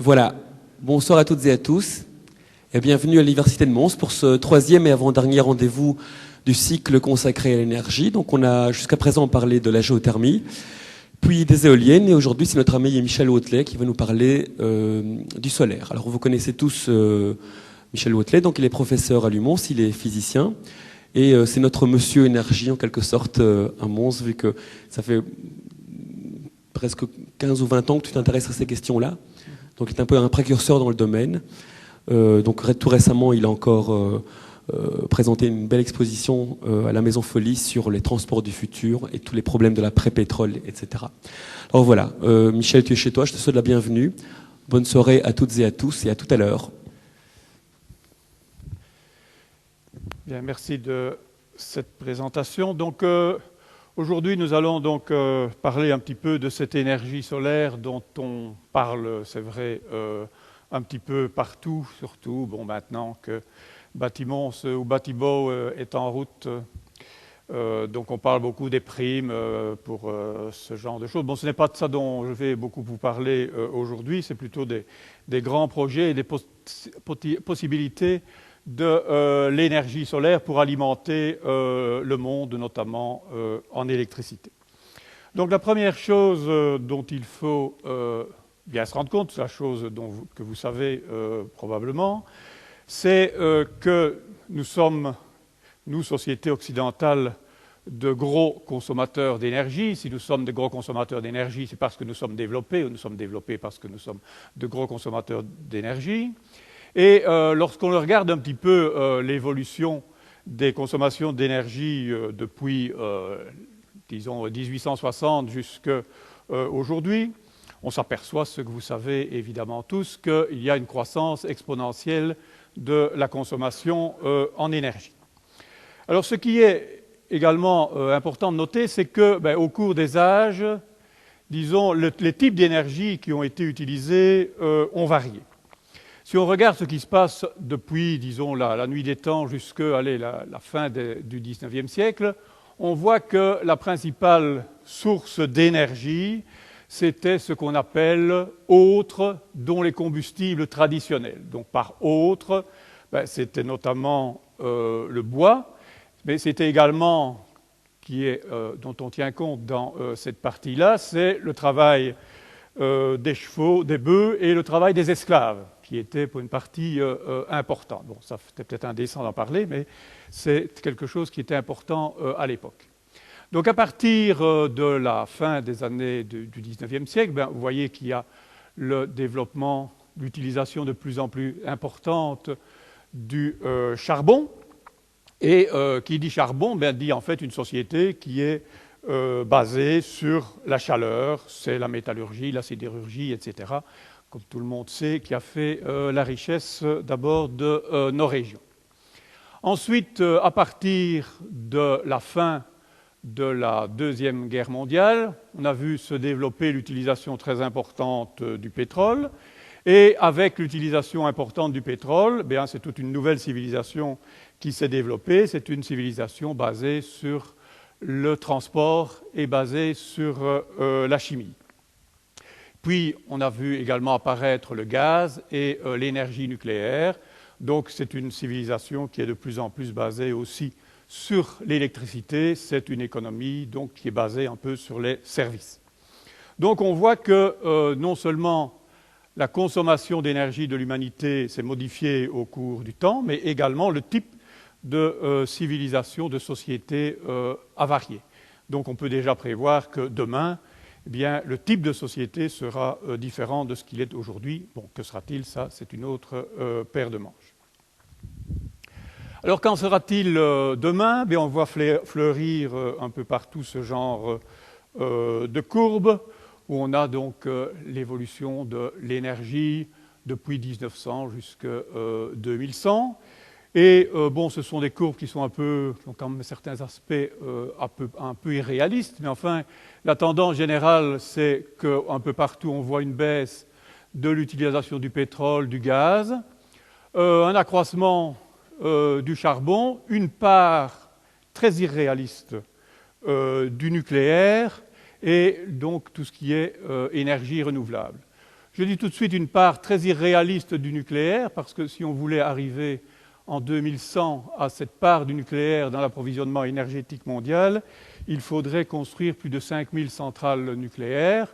Voilà, bonsoir à toutes et à tous et bienvenue à l'Université de Mons pour ce troisième et avant-dernier rendez-vous du cycle consacré à l'énergie. Donc on a jusqu'à présent parlé de la géothermie, puis des éoliennes et aujourd'hui c'est notre ami Michel Wathelet qui va nous parler du solaire. Alors vous connaissez tous Michel Wathelet, donc il est professeur à l'UMons, il est physicien et c'est notre monsieur énergie en quelque sorte à Mons vu que ça fait presque 15 ou 20 ans que tu t'intéresses à ces questions-là. Donc il est un peu un précurseur dans le domaine. Donc tout récemment, il a encore présenté une belle exposition à la Maison Folie sur les transports du futur et tous les problèmes de l'après-pétrole, etc. Alors voilà, Michel, tu es chez toi, je te souhaite la bienvenue. Bonne soirée à toutes et à tous et à tout à l'heure. Bien, merci de cette présentation. Donc aujourd'hui, nous allons donc parler un petit peu de cette énergie solaire dont on parle, c'est vrai, un petit peu partout, surtout maintenant que Bâtimons ou Bâtibau est en route. Donc on parle beaucoup des primes pour ce genre de choses. Bon, ce n'est pas de ça dont je vais beaucoup vous parler aujourd'hui, c'est plutôt des grands projets et des possibilités de l'énergie solaire pour alimenter le monde, notamment en électricité. Donc la première chose dont il faut bien se rendre compte, c'est la chose que vous savez probablement, c'est que nous sommes, nous, société occidentale, de gros consommateurs d'énergie. Si nous sommes de gros consommateurs d'énergie, c'est parce que nous sommes développés, ou nous sommes développés parce que nous sommes de gros consommateurs d'énergie. Et lorsqu'on regarde un petit peu l'évolution des consommations d'énergie depuis, disons, 1860 jusqu'à aujourd'hui, on s'aperçoit, ce que vous savez évidemment tous, qu'il y a une croissance exponentielle de la consommation en énergie. Alors ce qui est également important de noter, c'est que au cours des âges, disons, les types d'énergie qui ont été utilisés ont varié. Si on regarde ce qui se passe depuis, disons, la nuit des temps jusqu'à la fin du XIXe siècle, on voit que la principale source d'énergie, c'était ce qu'on appelle autre, dont les combustibles traditionnels. Donc par autre, c'était notamment le bois, mais c'était également, dont on tient compte dans cette partie-là, c'est le travail des chevaux, des bœufs et le travail des esclaves, qui était pour une partie importante. Bon, ça c'était peut-être indécent d'en parler, mais c'est quelque chose qui était important à l'époque. Donc à partir de la fin des années du XIXe siècle, vous voyez qu'il y a le développement, l'utilisation de plus en plus importante du charbon. Et qui dit charbon, dit en fait une société qui est basée sur la chaleur, c'est la métallurgie, la sidérurgie, etc., comme tout le monde sait, qui a fait la richesse d'abord de nos régions. Ensuite, à partir de la fin de la Deuxième Guerre mondiale, on a vu se développer l'utilisation très importante du pétrole. Et avec l'utilisation importante du pétrole, c'est toute une nouvelle civilisation qui s'est développée. C'est une civilisation basée sur le transport et basée sur la chimie. Puis, on a vu également apparaître le gaz et l'énergie nucléaire. Donc, c'est une civilisation qui est de plus en plus basée aussi sur l'électricité. C'est une économie donc, qui est basée un peu sur les services. Donc, on voit que non seulement la consommation d'énergie de l'humanité s'est modifiée au cours du temps, mais également le type de civilisation, de société a varié. Donc, on peut déjà prévoir que demain, le type de société sera différent de ce qu'il est aujourd'hui. Bon, que sera-t-il? Ça, c'est une autre paire de manches. Alors, qu'en sera-t-il demain? On voit fleurir un peu partout ce genre de courbes, où on a donc l'évolution de l'énergie depuis 1900 jusqu'à 2100. Et ce sont des courbes qui sont ont quand même certains aspects un peu irréalistes, mais enfin, la tendance générale, c'est qu'un peu partout, on voit une baisse de l'utilisation du pétrole, du gaz, un accroissement du charbon, une part très irréaliste du nucléaire et donc tout ce qui est énergie renouvelable. Je dis tout de suite une part très irréaliste du nucléaire, parce que si on voulait arriver en 2100 à cette part du nucléaire dans l'approvisionnement énergétique mondial, il faudrait construire plus de 5000 centrales nucléaires,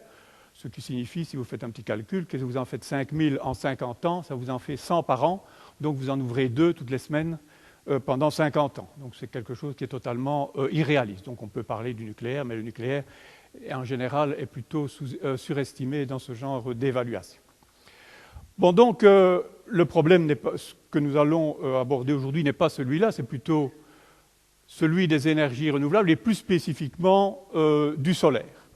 ce qui signifie, si vous faites un petit calcul, que vous en faites 5000 en 50 ans, ça vous en fait 100 par an, donc vous en ouvrez 2 toutes les semaines pendant 50 ans. Donc c'est quelque chose qui est totalement irréaliste. Donc on peut parler du nucléaire, mais le nucléaire, en général, est plutôt surestimé dans ce genre d'évaluation. Bon, donc, le problème que nous allons aborder aujourd'hui n'est pas celui-là, c'est plutôt celui des énergies renouvelables et plus spécifiquement du solaire.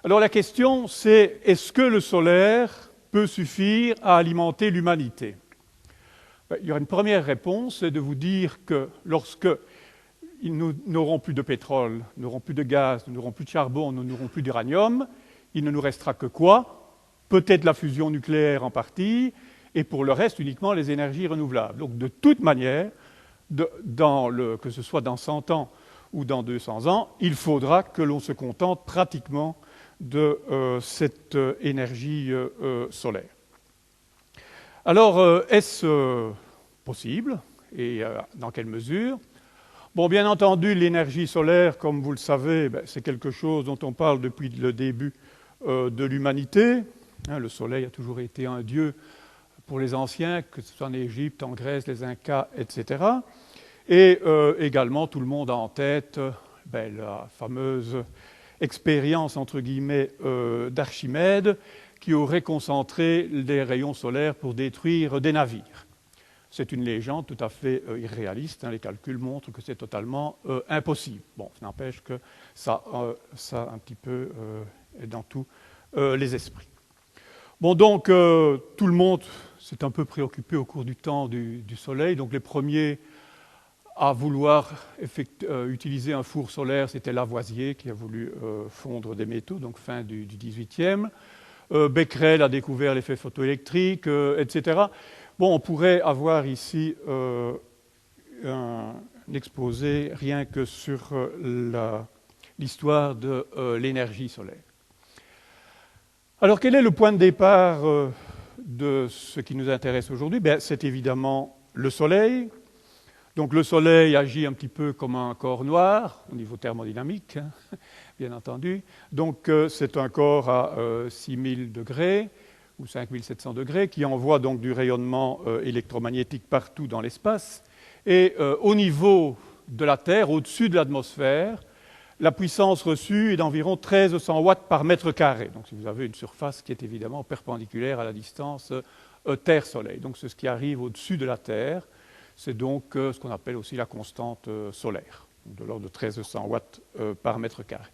Alors la question, c'est est-ce que le solaire peut suffire à alimenter l'humanité? Il y aura une première réponse, c'est de vous dire que lorsque nous n'aurons plus de pétrole, nous n'aurons plus de gaz, nous n'aurons plus de charbon, nous n'aurons plus d'uranium, il ne nous restera que quoi? Peut-être la fusion nucléaire en partie, et pour le reste uniquement les énergies renouvelables. Donc de toute manière, que ce soit dans 100 ans ou dans 200 ans, il faudra que l'on se contente pratiquement de cette énergie solaire. Alors, est-ce possible et dans quelle mesure? Bon, bien entendu, l'énergie solaire, comme vous le savez, c'est quelque chose dont on parle depuis le début de l'humanité. Le soleil a toujours été un dieu pour les anciens, que ce soit en Égypte, en Grèce, les Incas, etc. Et également, tout le monde a en tête la fameuse expérience, entre guillemets, d'Archimède, qui aurait concentré des rayons solaires pour détruire des navires. C'est une légende tout à fait irréaliste. Les calculs montrent que c'est totalement impossible. Bon, ça n'empêche que ça un petit peu est dans tous les esprits. Bon, donc, tout le monde s'est un peu préoccupé au cours du temps du Soleil. Donc, les premiers à vouloir utiliser un four solaire, c'était Lavoisier qui a voulu fondre des métaux, donc fin du XVIIIe. Becquerel a découvert l'effet photoélectrique, etc. Bon, on pourrait avoir ici un exposé rien que sur l'histoire de l'énergie solaire. Alors, quel est le point de départ de ce qui nous intéresse aujourd'hui? C'est évidemment le Soleil. Donc, le Soleil agit un petit peu comme un corps noir, au niveau thermodynamique, bien entendu. Donc, c'est un corps à 6000 degrés ou 5700 degrés qui envoie donc du rayonnement électromagnétique partout dans l'espace. Et au niveau de la Terre, au-dessus de l'atmosphère, la puissance reçue est d'environ 1300 watts par mètre carré. Donc, si vous avez une surface qui est évidemment perpendiculaire à la distance Terre-Soleil. Donc, c'est ce qui arrive au-dessus de la Terre. C'est donc ce qu'on appelle aussi la constante solaire, de l'ordre de 1300 watts par mètre carré.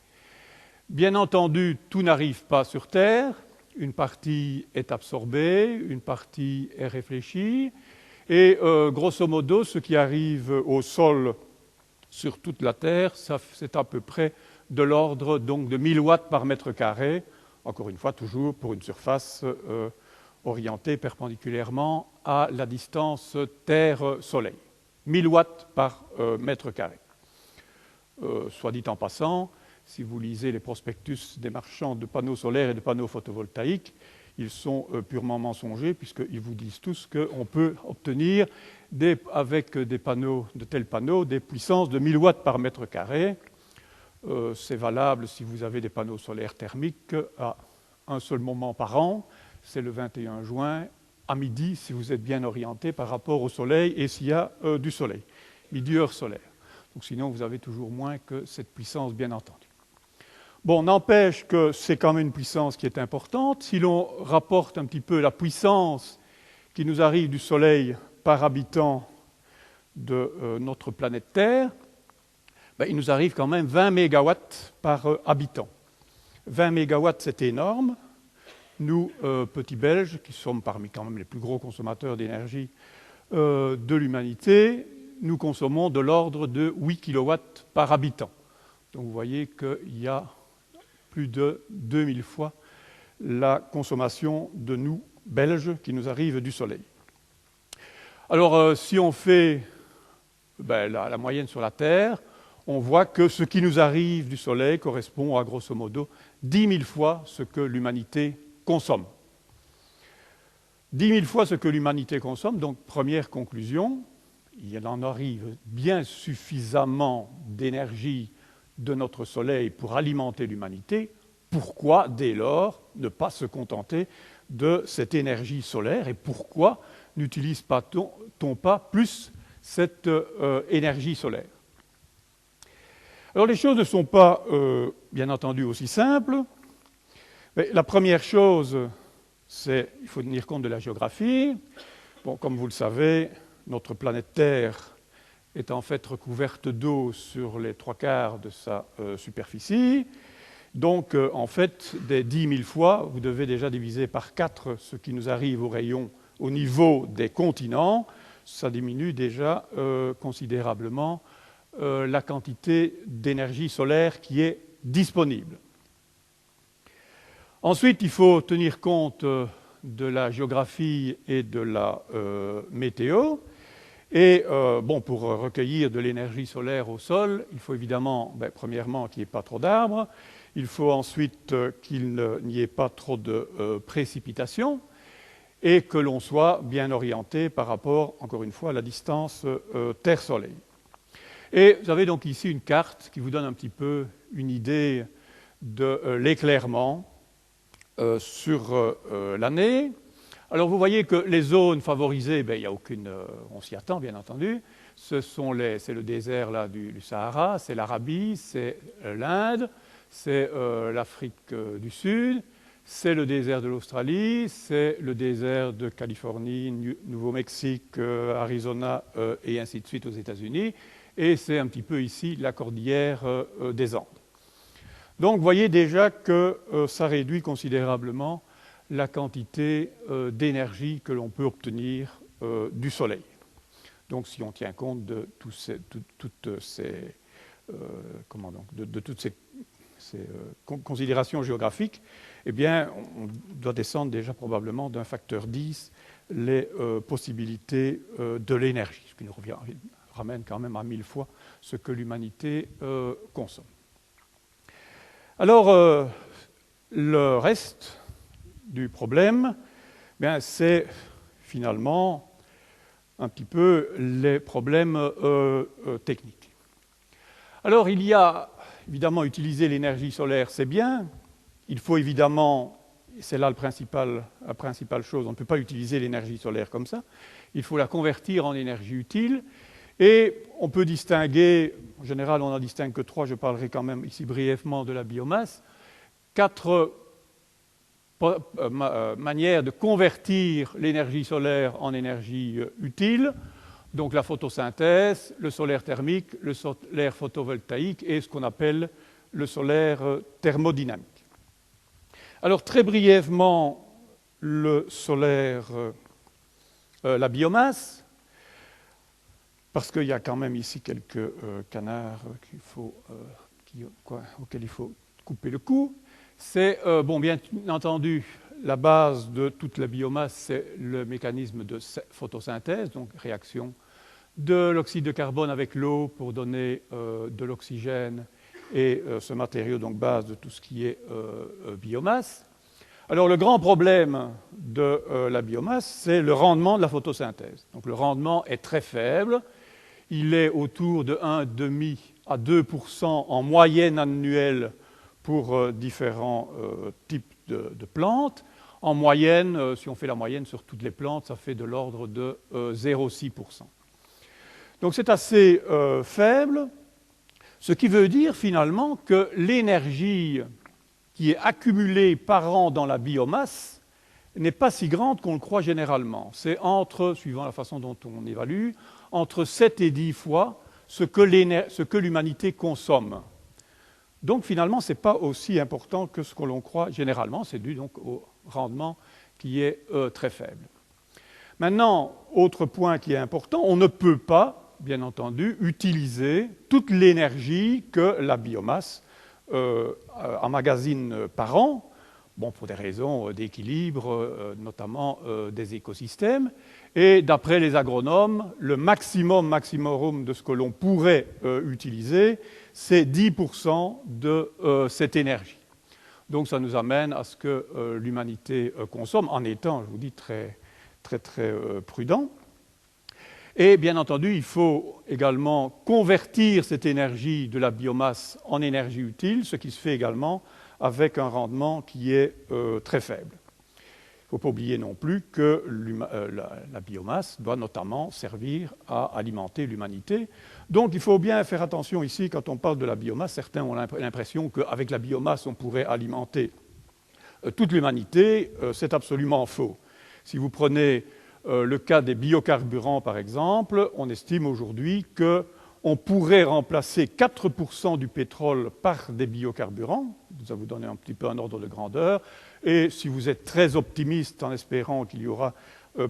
Bien entendu, tout n'arrive pas sur Terre. Une partie est absorbée, une partie est réfléchie. Et grosso modo, ce qui arrive au sol sur toute la Terre, c'est à peu près de l'ordre donc de 1000 watts par mètre carré, encore une fois toujours pour une surface orientée perpendiculairement à la distance Terre-Soleil. 1000 watts par mètre carré. Soit dit en passant, si vous lisez les prospectus des marchands de panneaux solaires et de panneaux photovoltaïques, ils sont purement mensongers puisqu'ils vous disent tous qu'on peut obtenir avec des panneaux, de tels panneaux, des puissances de 1000 watts par mètre carré. C'est valable si vous avez des panneaux solaires thermiques à un seul moment par an. C'est le 21 juin à midi si vous êtes bien orienté par rapport au soleil et s'il y a du soleil, midi heure solaire. Donc sinon, vous avez toujours moins que cette puissance, bien entendu. Bon, n'empêche que c'est quand même une puissance qui est importante. Si l'on rapporte un petit peu la puissance qui nous arrive du soleil par habitant de notre planète Terre, il nous arrive quand même 20 mégawatts par habitant. 20 mégawatts, c'est énorme. Nous, petits Belges, qui sommes parmi quand même les plus gros consommateurs d'énergie de l'humanité, nous consommons de l'ordre de 8 kilowatts par habitant. Donc vous voyez qu'il y a plus de 2000 fois la consommation de nous, Belges, qui nous arrive du Soleil. Alors, si on fait la moyenne sur la Terre, on voit que ce qui nous arrive du Soleil correspond à grosso modo 10 000 fois ce que l'humanité consomme. 10 000 fois ce que l'humanité consomme. Donc, première conclusion, il en arrive bien suffisamment d'énergie de notre Soleil pour alimenter l'humanité. Pourquoi, dès lors, ne pas se contenter de cette énergie solaire et pourquoi n'utilise-t-on pas plus cette énergie solaire? Alors, les choses ne sont pas, bien entendu, aussi simples. Mais la première chose, c'est qu'il faut tenir compte de la géographie. Bon, comme vous le savez, notre planète Terre est en fait recouverte d'eau sur les 3/4 de sa superficie. Donc, en fait, des 10 000 fois, vous devez déjà diviser par 4 ce qui nous arrive au niveau des continents. Ça diminue déjà considérablement la quantité d'énergie solaire qui est disponible. Ensuite, il faut tenir compte de la géographie et de la météo. Et pour recueillir de l'énergie solaire au sol, il faut évidemment, premièrement, qu'il n'y ait pas trop d'arbres. Il faut ensuite qu'il n'y ait pas trop de précipitations et que l'on soit bien orienté par rapport, encore une fois, à la distance Terre-Soleil. Et vous avez donc ici une carte qui vous donne un petit peu une idée de l'éclairement sur l'année. Alors vous voyez que les zones favorisées, il n'y a aucune, on s'y attend bien entendu, c'est le désert là, du Sahara, c'est l'Arabie, c'est l'Inde, c'est l'Afrique du Sud, c'est le désert de l'Australie, c'est le désert de Californie, Nouveau-Mexique, Arizona et ainsi de suite aux États-Unis, et c'est un petit peu ici la cordillère des Andes. Donc vous voyez déjà que ça réduit considérablement la quantité d'énergie que l'on peut obtenir du Soleil. Donc si on tient compte de toutes ces considérations géographiques, eh bien, on doit descendre déjà probablement d'un facteur 10 les possibilités de l'énergie, ce qui nous ramène quand même à 1000 fois ce que l'humanité consomme. Alors, le reste du problème, c'est finalement un petit peu les problèmes techniques. Alors, il y a évidemment utiliser l'énergie solaire, c'est bien. Il faut évidemment, c'est là la principale chose, on ne peut pas utiliser l'énergie solaire comme ça. Il faut la convertir en énergie utile. Et on peut distinguer, en général on n'en distingue que 3, je parlerai quand même ici brièvement de la biomasse, 4 manières de convertir l'énergie solaire en énergie utile, donc la photosynthèse, le solaire thermique, le solaire photovoltaïque et ce qu'on appelle le solaire thermodynamique. Alors très brièvement, le solaire, la biomasse, parce qu'il y a quand même ici quelques canards auxquels il faut couper le cou. C'est, bien entendu, la base de toute la biomasse, c'est le mécanisme de photosynthèse, donc réaction de l'oxyde de carbone avec l'eau pour donner de l'oxygène et ce matériau, donc base de tout ce qui est biomasse. Alors le grand problème de la biomasse, c'est le rendement de la photosynthèse. Donc le rendement est très faible. Il est autour de 1,5 à 2% en moyenne annuelle pour différents types de plantes. En moyenne, si on fait la moyenne sur toutes les plantes, ça fait de l'ordre de 0,6%. Donc c'est assez faible, ce qui veut dire finalement que l'énergie qui est accumulée par an dans la biomasse n'est pas si grande qu'on le croit généralement. C'est suivant la façon dont on évalue, entre 7 et 10 fois ce que l'humanité consomme. Donc finalement, ce n'est pas aussi important que ce que l'on croit généralement, c'est dû donc au rendement qui est très faible. Maintenant, autre point qui est important, on ne peut pas, bien entendu, utiliser toute l'énergie que la biomasse emmagasine par an, pour des raisons d'équilibre, notamment des écosystèmes. Et d'après les agronomes, le maximum de ce que l'on pourrait utiliser, c'est 10% de cette énergie. Donc ça nous amène à ce que l'humanité consomme, en étant, je vous dis, très, prudent. Et bien entendu, il faut également convertir cette énergie de la biomasse en énergie utile, ce qui se fait également avec un rendement qui est très faible. Il ne faut pas oublier non plus que la biomasse doit notamment servir à alimenter l'humanité. Donc il faut bien faire attention ici, quand on parle de la biomasse, certains ont l'impression qu'avec la biomasse, on pourrait alimenter toute l'humanité. C'est absolument faux. Si vous prenez le cas des biocarburants, par exemple, on estime aujourd'hui qu'on pourrait remplacer 4% du pétrole par des biocarburants. Ça vous donne un petit peu un ordre de grandeur. Et si vous êtes très optimiste en espérant qu'il y aura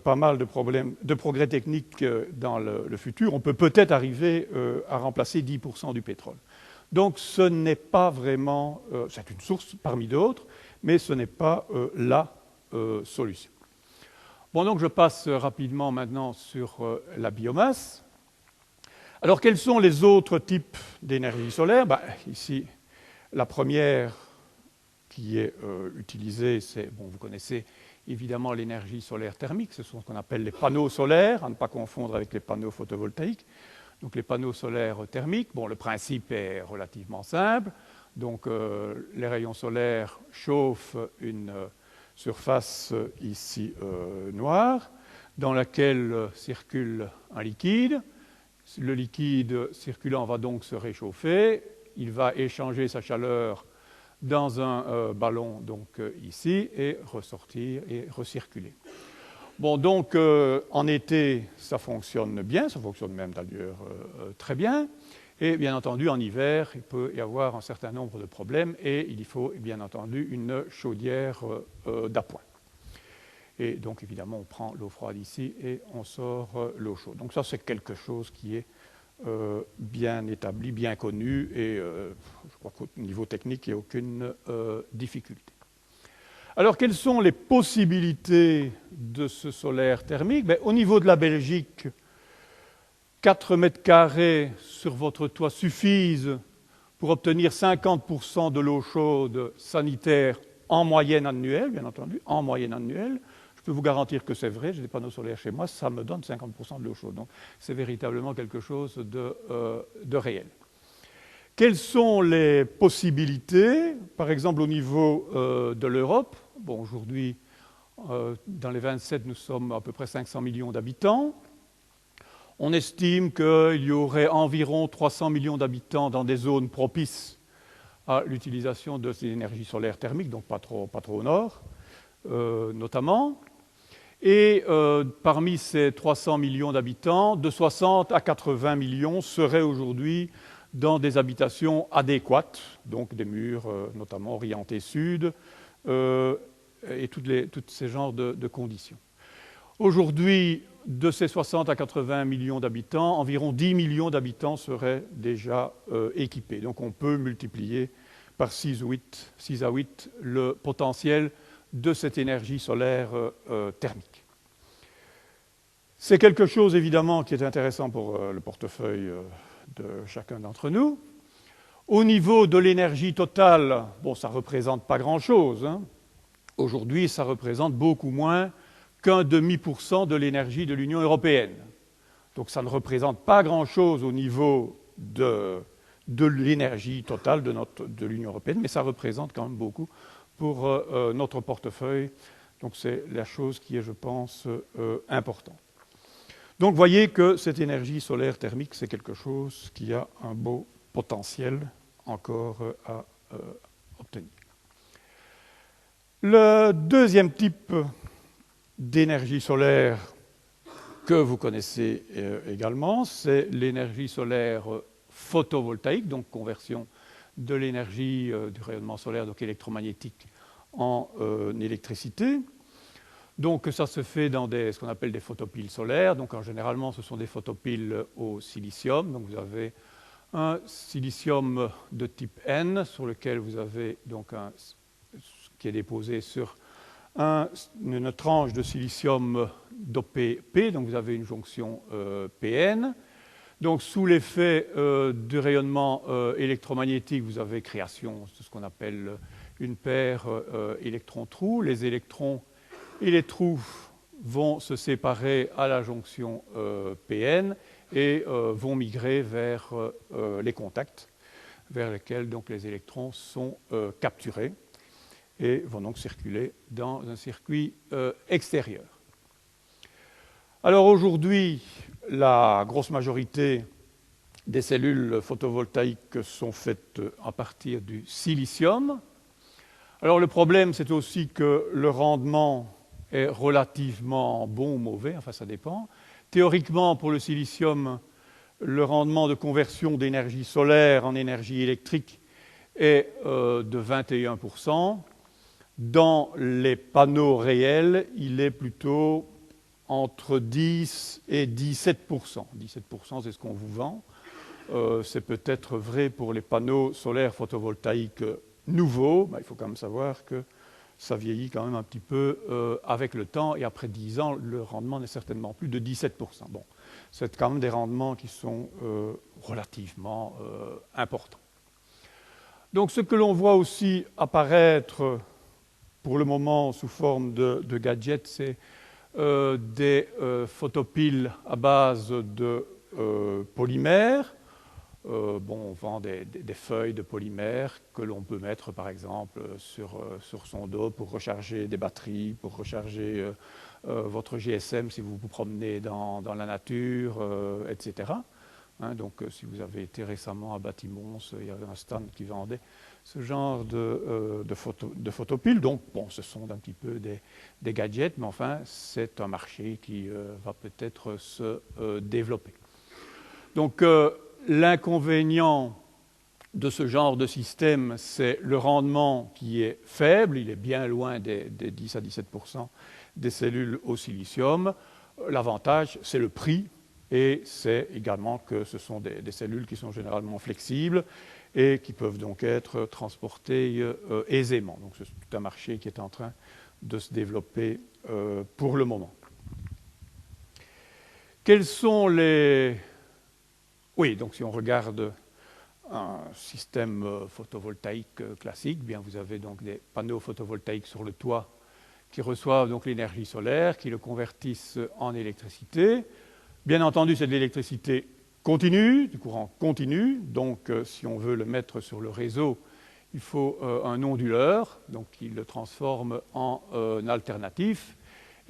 pas mal de progrès techniques dans le futur, on peut peut-être arriver à remplacer 10% du pétrole. Donc ce n'est pas vraiment, c'est une source parmi d'autres, mais ce n'est pas la solution. Bon, donc je passe rapidement maintenant sur la biomasse. Alors quels sont les autres types d'énergie solaire? Ici, la première qui est utilisée, c'est, bon, vous connaissez évidemment l'énergie solaire thermique, ce sont ce qu'on appelle les panneaux solaires, à ne pas confondre avec les panneaux photovoltaïques. Donc les panneaux solaires thermiques, bon, le principe est relativement simple. Donc les rayons solaires chauffent une surface ici noire, dans laquelle circule un liquide. Le liquide circulant va donc se réchauffer, il va échanger sa chaleur dans un ballon donc ici et ressortir et recirculer. Bon, donc en été, ça fonctionne bien, ça fonctionne même d'ailleurs très bien. Et bien entendu, en hiver, il peut y avoir un certain nombre de problèmes et il faut bien entendu une chaudière d'appoint. Et donc évidemment, on prend l'eau froide ici et on sort l'eau chaude. Donc ça, c'est quelque chose qui est bien établi, bien connu et je crois qu'au niveau technique, il n'y a aucune difficulté. Alors, quelles sont les possibilités de ce solaire thermique? Au niveau de la Belgique, 4 mètres carrés sur votre toit suffisent pour obtenir 50% de l'eau chaude sanitaire en moyenne annuelle, bien entendu, en moyenne annuelle. Je peux vous garantir que c'est vrai, j'ai des panneaux solaires chez moi, ça me donne 50% de l'eau chaude. Donc, c'est véritablement quelque chose de réel. Quelles sont les possibilités? Par exemple, au niveau de l'Europe, bon, aujourd'hui, dans les 27, nous sommes à peu près 500 millions d'habitants. On estime qu'il y aurait environ 300 millions d'habitants dans des zones propices à l'utilisation de ces énergies solaires thermiques, donc pas trop au nord, notamment. Et parmi ces 300 millions d'habitants, de 60 à 80 millions seraient aujourd'hui dans des habitations adéquates, donc des murs notamment orientés sud, et tous ces genres de conditions. Aujourd'hui, de ces 60 à 80 millions d'habitants, environ 10 millions d'habitants seraient déjà équipés. Donc on peut multiplier par 6 à 8 le potentiel de cette énergie solaire thermique. C'est quelque chose évidemment qui est intéressant pour le portefeuille de chacun d'entre nous. Au niveau de l'énergie totale, bon, ça ne représente pas grand-chose, hein. Aujourd'hui, ça représente beaucoup moins qu'un demi% de l'énergie de l'Union européenne. Donc ça ne représente pas grand-chose au niveau de l'énergie totale de l'Union européenne, mais ça représente quand même beaucoup pour notre portefeuille. Donc c'est la chose qui est, je pense, importante. Donc vous voyez que cette énergie solaire thermique, c'est quelque chose qui a un beau potentiel encore à obtenir. Le deuxième type d'énergie solaire que vous connaissez également, c'est l'énergie solaire photovoltaïque, donc conversion de l'énergie du rayonnement solaire, donc électromagnétique, en électricité. Donc ça se fait dans ce qu'on appelle des photopiles solaires. Donc généralement, ce sont des photopiles au silicium. Donc vous avez un silicium de type N sur lequel vous avez donc qui est déposé sur une tranche de silicium dopé P, donc vous avez une jonction PN. Donc sous l'effet du rayonnement électromagnétique, vous avez création de ce qu'on appelle une paire électron-trou. Les électrons et les trous vont se séparer à la jonction PN et vont migrer vers les contacts, vers lesquels donc les électrons sont capturés et vont donc circuler dans un circuit extérieur. Alors aujourd'hui, la grosse majorité des cellules photovoltaïques sont faites à partir du silicium. Alors le problème, c'est aussi que le rendement est relativement bon ou mauvais, enfin ça dépend. Théoriquement, pour le silicium, le rendement de conversion d'énergie solaire en énergie électrique est de 21%. Dans les panneaux réels, il est plutôt entre 10 et 17%. 17%, c'est ce qu'on vous vend. C'est peut-être vrai pour les panneaux solaires photovoltaïques nouveaux. Il faut quand même savoir que ça vieillit quand même un petit peu avec le temps. Et après 10 ans, le rendement n'est certainement plus de 17%. Bon, c'est quand même des rendements qui sont relativement importants. Donc ce que l'on voit aussi apparaître pour le moment sous forme de gadgets, c'est des photopiles à base de polymères. On vend des feuilles de polymère que l'on peut mettre par exemple sur son dos pour recharger des batteries, pour recharger votre GSM si vous vous promenez dans la nature, etc. Donc si vous avez été récemment à Batimons, il y avait un stand qui vendait ce genre de photopiles. Donc bon, ce sont un petit peu des gadgets, mais enfin c'est un marché qui va peut-être se développer. Donc l'inconvénient de ce genre de système, c'est le rendement qui est faible, il est bien loin des 10 à 17% des cellules au silicium. L'avantage, c'est le prix, et c'est également que ce sont des cellules qui sont généralement flexibles et qui peuvent donc être transportées aisément. Donc c'est tout un marché qui est en train de se développer pour le moment. Quels sont les... Oui, donc si on regarde un système photovoltaïque classique, bien vous avez donc des panneaux photovoltaïques sur le toit qui reçoivent donc l'énergie solaire, qui le convertissent en électricité. Bien entendu, c'est de l'électricité continue, du courant continu. Donc, si on veut le mettre sur le réseau, il faut un onduleur, donc qui le transforme en alternatif.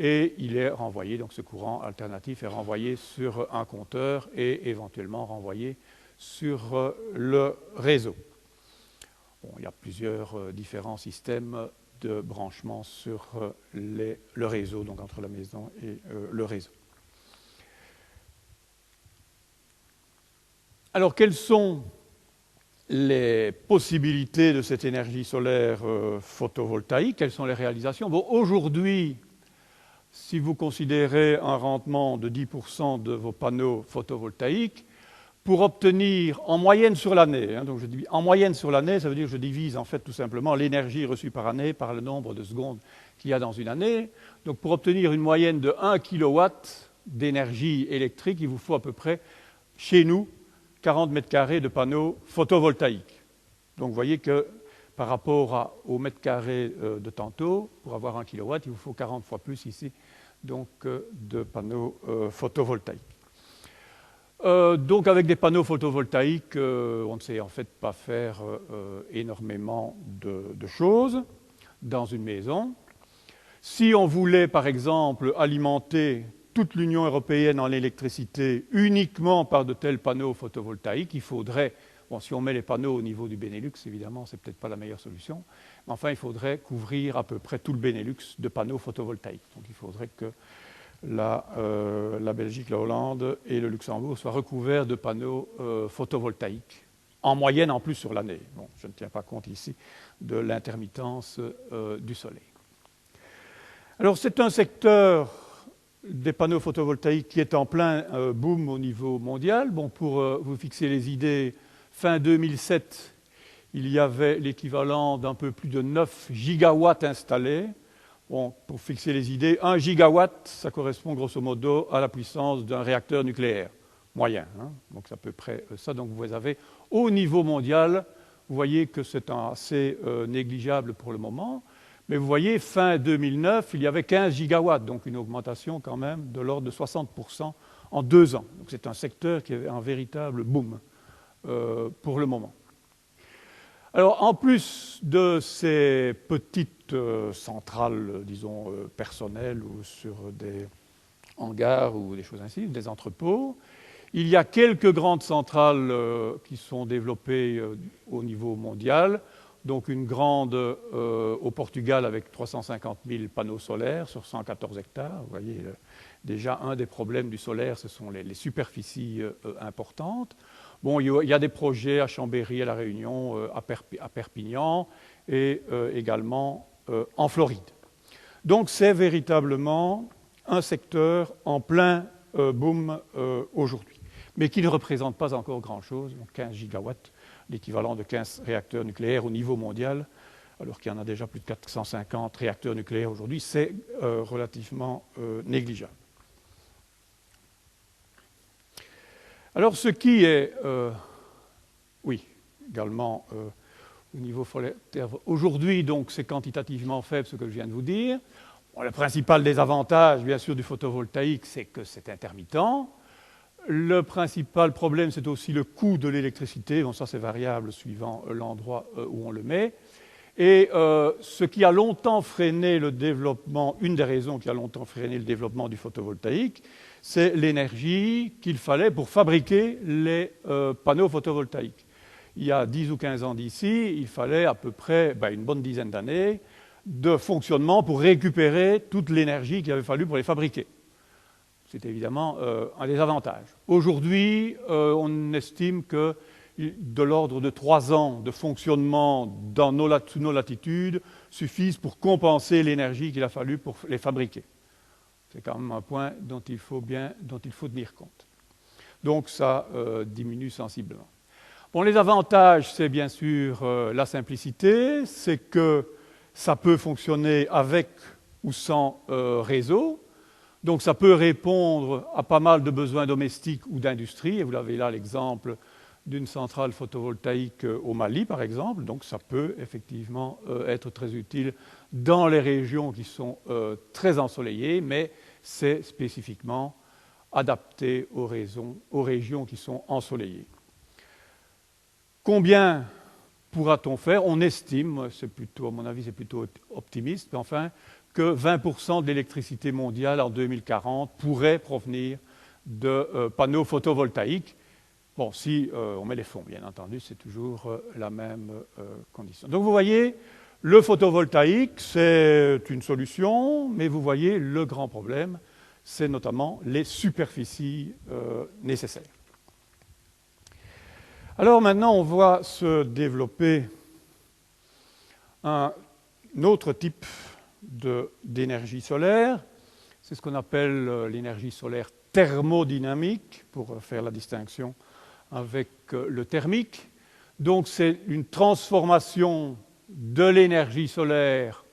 Et il est renvoyé, donc ce courant alternatif est renvoyé sur un compteur et éventuellement renvoyé sur le réseau. Bon, il y a plusieurs différents systèmes de branchement sur le réseau, donc entre la maison et le réseau. Alors, quelles sont les possibilités de cette énergie solaire photovoltaïque? Quelles sont les réalisations? Bon, aujourd'hui, si vous considérez un rendement de 10% de vos panneaux photovoltaïques, pour obtenir en moyenne sur l'année, donc je dis en moyenne sur l'année, ça veut dire que je divise en fait tout simplement l'énergie reçue par année par le nombre de secondes qu'il y a dans une année. Donc pour obtenir une moyenne de 1 kW d'énergie électrique, il vous faut à peu près, chez nous, 40 mètres carrés de panneaux photovoltaïques. Donc vous voyez que par rapport au mètre carré de tantôt, pour avoir 1 kW, il vous faut 40 fois plus ici donc, de panneaux photovoltaïques. Donc avec des panneaux photovoltaïques, on ne sait en fait pas faire énormément de choses dans une maison. Si on voulait par exemple alimenter toute l'Union européenne en électricité uniquement par de tels panneaux photovoltaïques, il faudrait, bon, si on met les panneaux au niveau du Benelux, évidemment, c'est peut-être pas la meilleure solution, mais enfin, il faudrait couvrir à peu près tout le Benelux de panneaux photovoltaïques. Donc, il faudrait que la Belgique, la Hollande et le Luxembourg soient recouverts de panneaux photovoltaïques, en moyenne en plus sur l'année. Bon, je ne tiens pas compte ici de l'intermittence du soleil. Alors, c'est un secteur des panneaux photovoltaïques qui est en plein boom au niveau mondial. Bon, pour vous fixer les idées, fin 2007, il y avait l'équivalent d'un peu plus de 9 gigawatts installés. Bon, pour fixer les idées, 1 gigawatt, ça correspond grosso modo à la puissance d'un réacteur nucléaire moyen. Donc c'est à peu près ça. Donc vous avez au niveau mondial, vous voyez que c'est assez négligeable pour le moment. Mais vous voyez, fin 2009, il y avait 15 gigawatts, donc une augmentation quand même de l'ordre de 60% en 2 ans. Donc c'est un secteur qui est un véritable boom pour le moment. Alors, en plus de ces petites centrales, disons, personnelles ou sur des hangars ou des choses ainsi, des entrepôts, il y a quelques grandes centrales qui sont développées au niveau mondial. Donc, une grande au Portugal avec 350 000 panneaux solaires sur 114 hectares. Vous voyez, déjà, un des problèmes du solaire, ce sont les superficies importantes. Bon, il y a des projets à Chambéry, à La Réunion, à Perpignan et également en Floride. Donc c'est véritablement un secteur en plein boom aujourd'hui, mais qui ne représente pas encore grand-chose, donc 15 gigawatts, l'équivalent de 15 réacteurs nucléaires au niveau mondial, alors qu'il y en a déjà plus de 450 réacteurs nucléaires aujourd'hui, c'est relativement négligeable. Alors, ce qui est, oui, également au niveau terre, aujourd'hui, donc, c'est quantitativement faible, ce que je viens de vous dire. Bon, le principal désavantage, bien sûr, du photovoltaïque, c'est que c'est intermittent. Le principal problème, c'est aussi le coût de l'électricité. Bon, ça, c'est variable suivant l'endroit où on le met. Et ce qui a longtemps freiné le développement, une des raisons qui a longtemps freiné le développement du photovoltaïque, c'est l'énergie qu'il fallait pour fabriquer les panneaux photovoltaïques. Il y a 10 ou 15 ans d'ici, il fallait à peu près une bonne dizaine d'années de fonctionnement pour récupérer toute l'énergie qu'il avait fallu pour les fabriquer. C'est évidemment un des avantages. Aujourd'hui, on estime que de l'ordre de 3 ans de fonctionnement sous nos latitudes suffisent pour compenser l'énergie qu'il a fallu pour les fabriquer. C'est quand même un point dont il faut tenir compte. Donc ça diminue sensiblement. Bon, les avantages, c'est bien sûr la simplicité, c'est que ça peut fonctionner avec ou sans réseau. Donc ça peut répondre à pas mal de besoins domestiques ou d'industrie. Et vous avez là l'exemple d'une centrale photovoltaïque au Mali, par exemple. Donc ça peut effectivement être très utile dans les régions qui sont très ensoleillées, mais c'est spécifiquement adapté aux régions qui sont ensoleillées. Combien pourra-t-on faire? On estime, c'est plutôt, à mon avis, c'est plutôt optimiste, mais enfin, que 20% de l'électricité mondiale en 2040 pourrait provenir de panneaux photovoltaïques. Bon, si on met les fonds, bien entendu, c'est toujours la même condition. Donc vous voyez, le photovoltaïque, c'est une solution, mais vous voyez, le grand problème, c'est notamment les superficies nécessaires. Alors maintenant, on voit se développer un autre type d'énergie solaire. C'est ce qu'on appelle l'énergie solaire thermodynamique, pour faire la distinction avec le thermique. Donc c'est une transformation de l'énergie solaire,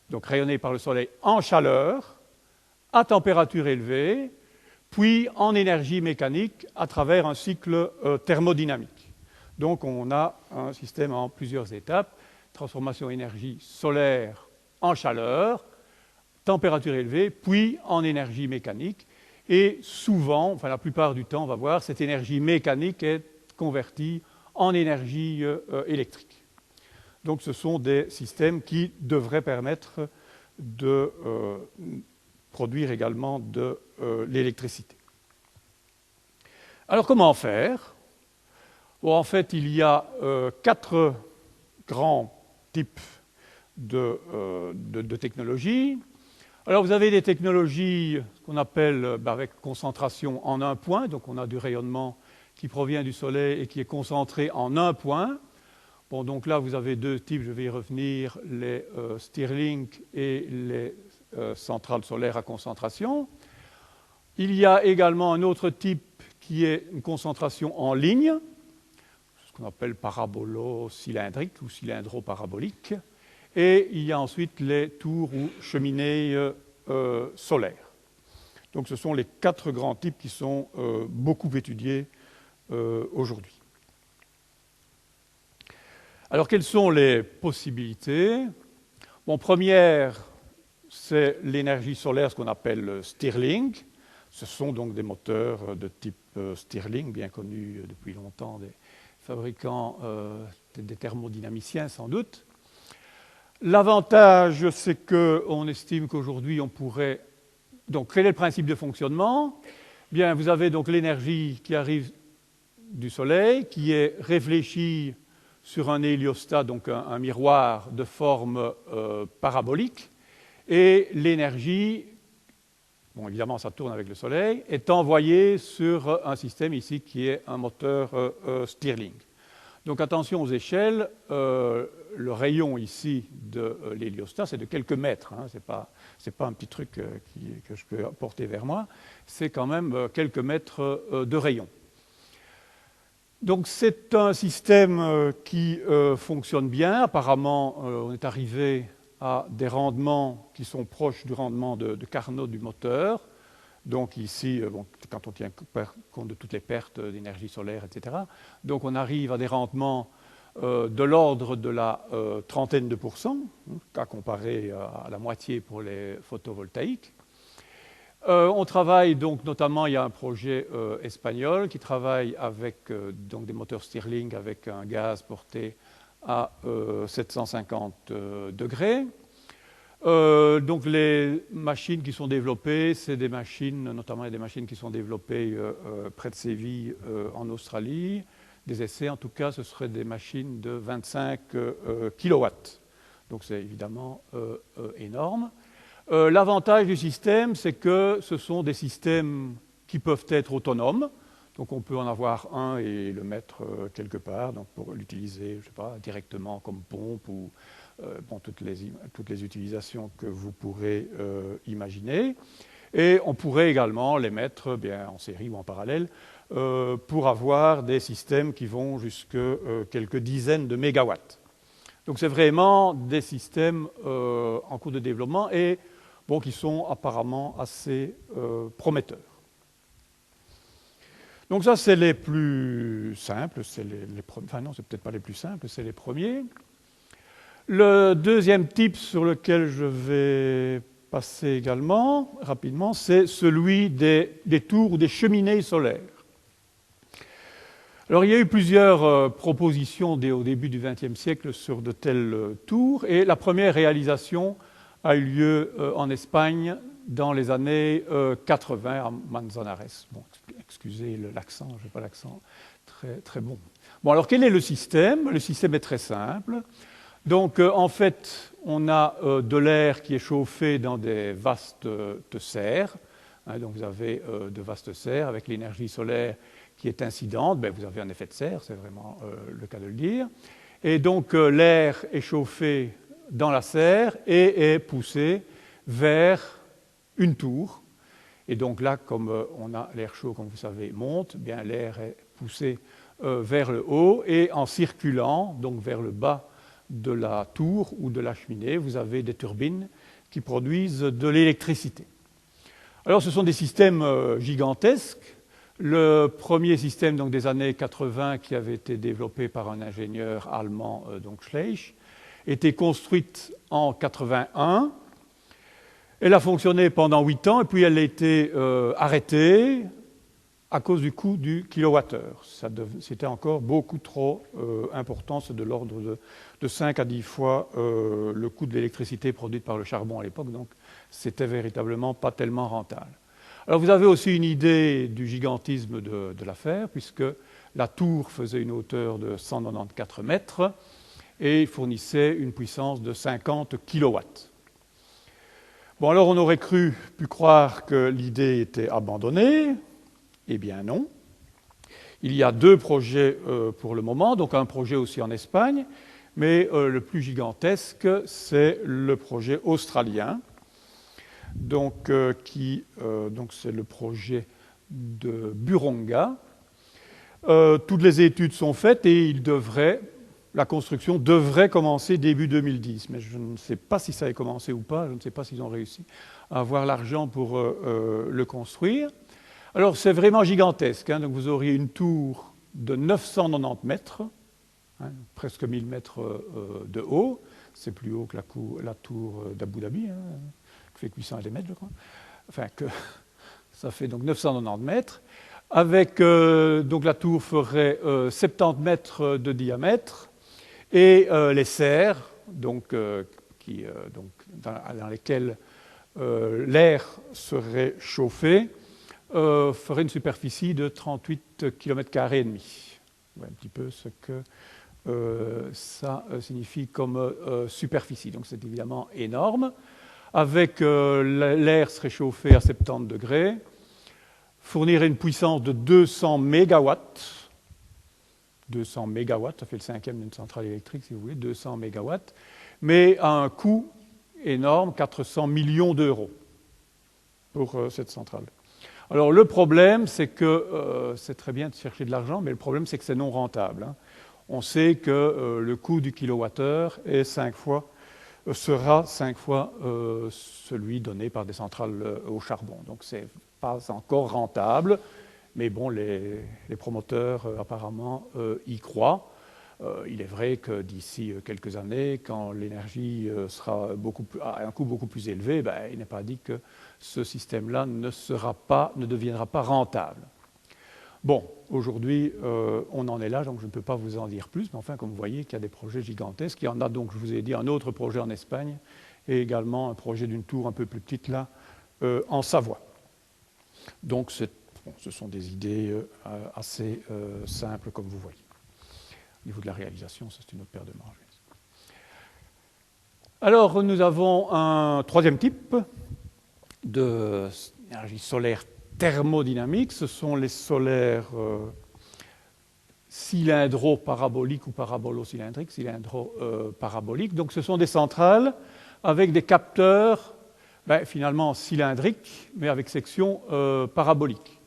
donc rayonnée par le soleil, en chaleur, à température élevée, puis en énergie mécanique à travers un cycle thermodynamique. Donc on a un système en plusieurs étapes, transformation énergie solaire en chaleur, température élevée, puis en énergie mécanique. Et souvent, enfin la plupart du temps, on va voir, cette énergie mécanique est convertie en énergie électrique. Donc ce sont des systèmes qui devraient permettre de produire également de l'électricité. Alors comment faire? Bon, en fait, il y a 4 grands types de technologies. Alors vous avez des technologies qu'on appelle avec concentration en un point, donc on a du rayonnement qui provient du soleil et qui est concentré en un point. Bon, donc là vous avez 2 types, je vais y revenir, les Stirling et les centrales solaires à concentration. Il y a également un autre type qui est une concentration en ligne, ce qu'on appelle parabolo-cylindrique ou cylindro-parabolique. Et il y a ensuite les tours ou cheminées solaires. Donc ce sont les 4 grands types qui sont beaucoup étudiés aujourd'hui. Alors quelles sont les possibilités? Bon, première, c'est l'énergie solaire, ce qu'on appelle Stirling. Ce sont donc des moteurs de type Stirling, bien connus depuis longtemps des fabricants, des thermodynamiciens sans doute. L'avantage, c'est qu'on estime qu'aujourd'hui, on pourrait... Donc, quel est le principe de fonctionnement? Bien, vous avez donc l'énergie qui arrive du Soleil, qui est réfléchie sur un héliostat, donc un miroir de forme parabolique, et l'énergie, bon, évidemment, ça tourne avec le Soleil, est envoyée sur un système ici qui est un moteur Stirling. Donc, attention aux échelles. Le rayon ici de l'héliostat, c'est de quelques mètres. Hein, c'est pas un petit truc que je peux porter vers moi. C'est quand même quelques mètres de rayon. Donc, c'est un système qui fonctionne bien. Apparemment, on est arrivé à des rendements qui sont proches du rendement de Carnot du moteur. Donc ici, bon, quand on tient compte de toutes les pertes d'énergie solaire, etc., donc on arrive à des rendements de l'ordre de la trentaine de pourcents, à comparer à la moitié pour les photovoltaïques. On travaille donc notamment, il y a un projet espagnol qui travaille avec donc des moteurs Stirling avec un gaz porté à 750 degrés. Donc les machines qui sont développées, c'est des machines, notamment des machines qui sont développées près de Séville en Australie. Des essais, en tout cas, ce seraient des machines de 25 kW. Donc c'est évidemment énorme. L'avantage du système, c'est que ce sont des systèmes qui peuvent être autonomes. Donc on peut en avoir un et le mettre quelque part, donc pour l'utiliser, je sais pas, directement comme pompe ou bon, toutes les utilisations que vous pourrez imaginer. Et on pourrait également les mettre bien en série ou en parallèle pour avoir des systèmes qui vont jusqu'à quelques dizaines de mégawatts. Donc c'est vraiment des systèmes en cours de développement et bon, qui sont apparemment assez prometteurs. Donc ça, c'est les plus simples, c'est enfin non, c'est peut-être pas les plus simples, c'est les premiers. Le deuxième type sur lequel je vais passer également, rapidement, c'est celui des tours ou des cheminées solaires. Alors, il y a eu plusieurs propositions au début du XXe siècle sur de telles tours, et la première réalisation a eu lieu en Espagne dans les années 80 à Manzanares. Bon, excusez l'accent, je n'ai pas l'accent très, très bon. Bon, alors quel est le système? Le système est très simple. Donc, en fait, on a de l'air qui est chauffé dans des vastes serres. Hein, donc, vous avez de vastes serres avec l'énergie solaire qui est incidente. Ben, vous avez un effet de serre, c'est vraiment le cas de le dire. Et donc, l'air est chauffé dans la serre et est poussé vers une tour. Et donc là, comme on a l'air chaud, comme vous savez, monte, bien l'air est poussé vers le haut et en circulant, donc vers le bas de la tour ou de la cheminée, vous avez des turbines qui produisent de l'électricité. Alors, ce sont des systèmes gigantesques. Le premier système donc, des années 80 qui avait été développé par un ingénieur allemand, donc Schleich, était construite en 81. Elle a fonctionné pendant 8 ans et puis elle a été arrêtée à cause du coût du kilowattheure. C'était encore beaucoup trop important, c'est de l'ordre de 5 à 10 fois le coût de l'électricité produite par le charbon à l'époque, donc c'était véritablement pas tellement rentable. Alors vous avez aussi une idée du gigantisme de l'affaire, puisque la tour faisait une hauteur de 194 mètres et fournissait une puissance de 50 kilowatts. Bon, alors on aurait pu croire que l'idée était abandonnée. Eh bien non. Il y a 2 projets pour le moment, donc un projet aussi en Espagne, mais le plus gigantesque, c'est le projet australien, donc c'est le projet de Buronga. Toutes les études sont faites et la construction devrait commencer début 2010, mais je ne sais pas si ça a commencé ou pas, je ne sais pas s'ils ont réussi à avoir l'argent pour le construire. Alors, c'est vraiment gigantesque. Hein, donc, vous auriez une tour de 990 mètres, hein, presque 1000 mètres de haut. c'est plus haut que la tour d'Abu Dhabi, hein, qui fait 800 mètres, je crois. Enfin, ça fait donc 990 mètres. Avec, donc la tour ferait 70 mètres de diamètre et les serres, donc, dans lesquelles l'air serait chauffé, ferait une superficie de 38 km² et demi. Un petit peu ce que ça signifie comme superficie. Donc c'est évidemment énorme. Avec l'air serait chauffé à 70 degrés, fournirait une puissance de 200 mégawatts. 200 mégawatts, ça fait le cinquième d'une centrale électrique, si vous voulez, 200 mégawatts, mais à un coût énorme, 400 millions d'euros pour cette centrale. Alors le problème, c'est que c'est très bien de chercher de l'argent, mais le problème, c'est que c'est non rentable. Hein. On sait que le coût du kilowattheure sera 5 fois celui donné par des centrales au charbon. Donc c'est pas encore rentable, mais bon, les promoteurs apparemment y croient. Il est vrai que d'ici quelques années, quand l'énergie sera à un coût beaucoup plus élevé, il n'est pas dit que ce système-là ne deviendra pas rentable. Bon, aujourd'hui, on en est là, donc je ne peux pas vous en dire plus, mais enfin, comme vous voyez, qu'il y a des projets gigantesques. Il y en a donc, je vous ai dit, un autre projet en Espagne et également un projet d'une tour un peu plus petite là, en Savoie. Donc, ce sont des idées assez simples, comme vous voyez. Au niveau de la réalisation, c'est une autre paire de manches. Alors, nous avons un troisième type d'énergie solaire thermodynamique. Ce sont les solaires cylindro-paraboliques ou parabolo-cylindriques, cylindro-paraboliques. Donc, ce sont des centrales avec des capteurs finalement cylindriques, mais avec section parabolique.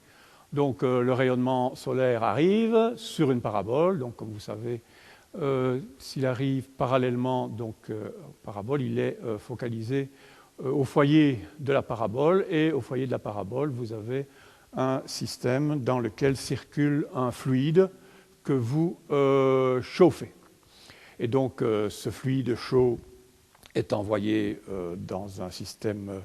Donc le rayonnement solaire arrive sur une parabole, donc comme vous savez, s'il arrive parallèlement aux paraboles, il est focalisé au foyer de la parabole, et au foyer de la parabole, vous avez un système dans lequel circule un fluide que vous chauffez. Et donc ce fluide chaud est envoyé dans un système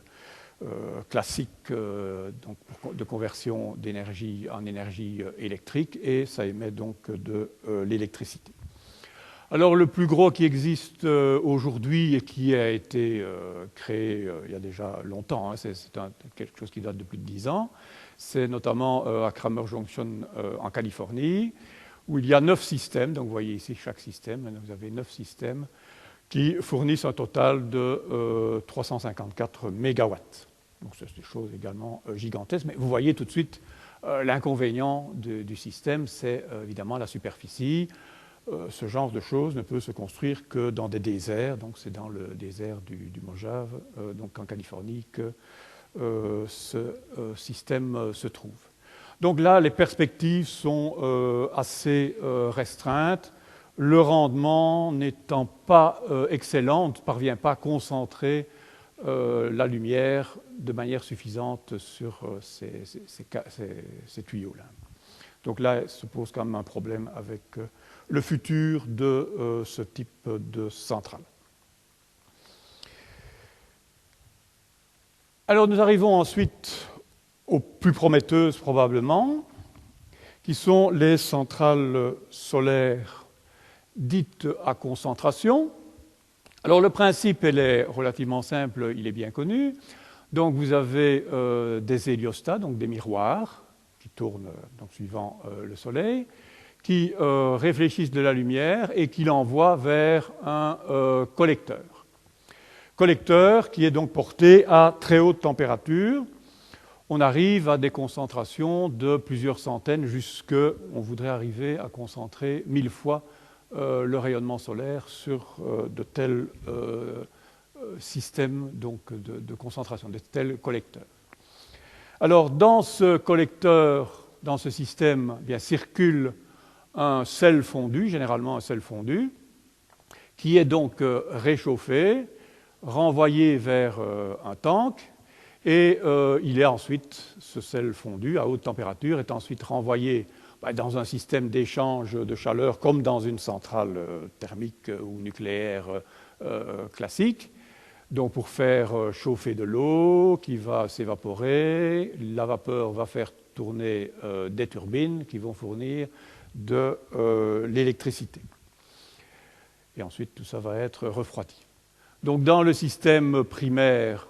classique de conversion d'énergie en énergie électrique, et ça émet donc de l'électricité. Alors le plus gros qui existe aujourd'hui et qui a été créé il y a déjà longtemps, hein, c'est quelque chose qui date de plus de 10 ans, c'est notamment à Cramer Junction en Californie, où il y a 9 systèmes, donc vous voyez ici chaque système, vous avez 9 systèmes qui fournissent un total de 354 mégawatts. Donc c'est des choses également gigantesques, mais vous voyez tout de suite l'inconvénient du système, c'est évidemment la superficie. Ce genre de choses ne peut se construire que dans des déserts, donc c'est dans le désert du Mojave, donc en Californie, que ce système se trouve. Donc là, les perspectives sont assez restreintes. Le rendement n'étant pas excellent, on ne parvient pas à concentrer la lumière de manière suffisante sur ces tuyaux-là. Donc là, se pose quand même un problème avec le futur de ce type de centrale. Alors nous arrivons ensuite aux plus prometteuses probablement, qui sont les centrales solaires dites à concentration. Alors le principe, il est relativement simple, il est bien connu. Donc vous avez des héliostats, donc des miroirs, qui tournent donc, suivant le Soleil, qui réfléchissent de la lumière et qui l'envoient vers un collecteur. Collecteur qui est donc porté à très haute température. On arrive à des concentrations de plusieurs centaines, on voudrait arriver à concentrer 1000 fois le rayonnement solaire sur de tels systèmes donc, de concentration, de tels collecteurs. Alors, dans ce collecteur, dans ce système, bien, circule un sel fondu, généralement un sel fondu, qui est donc réchauffé, renvoyé vers un tank, et il est ensuite, ce sel fondu à haute température, est ensuite renvoyé dans un système d'échange de chaleur, comme dans une centrale thermique ou nucléaire classique. Donc pour faire chauffer de l'eau qui va s'évaporer, la vapeur va faire tourner des turbines qui vont fournir de l'électricité. Et ensuite, tout ça va être refroidi. Donc dans le système primaire,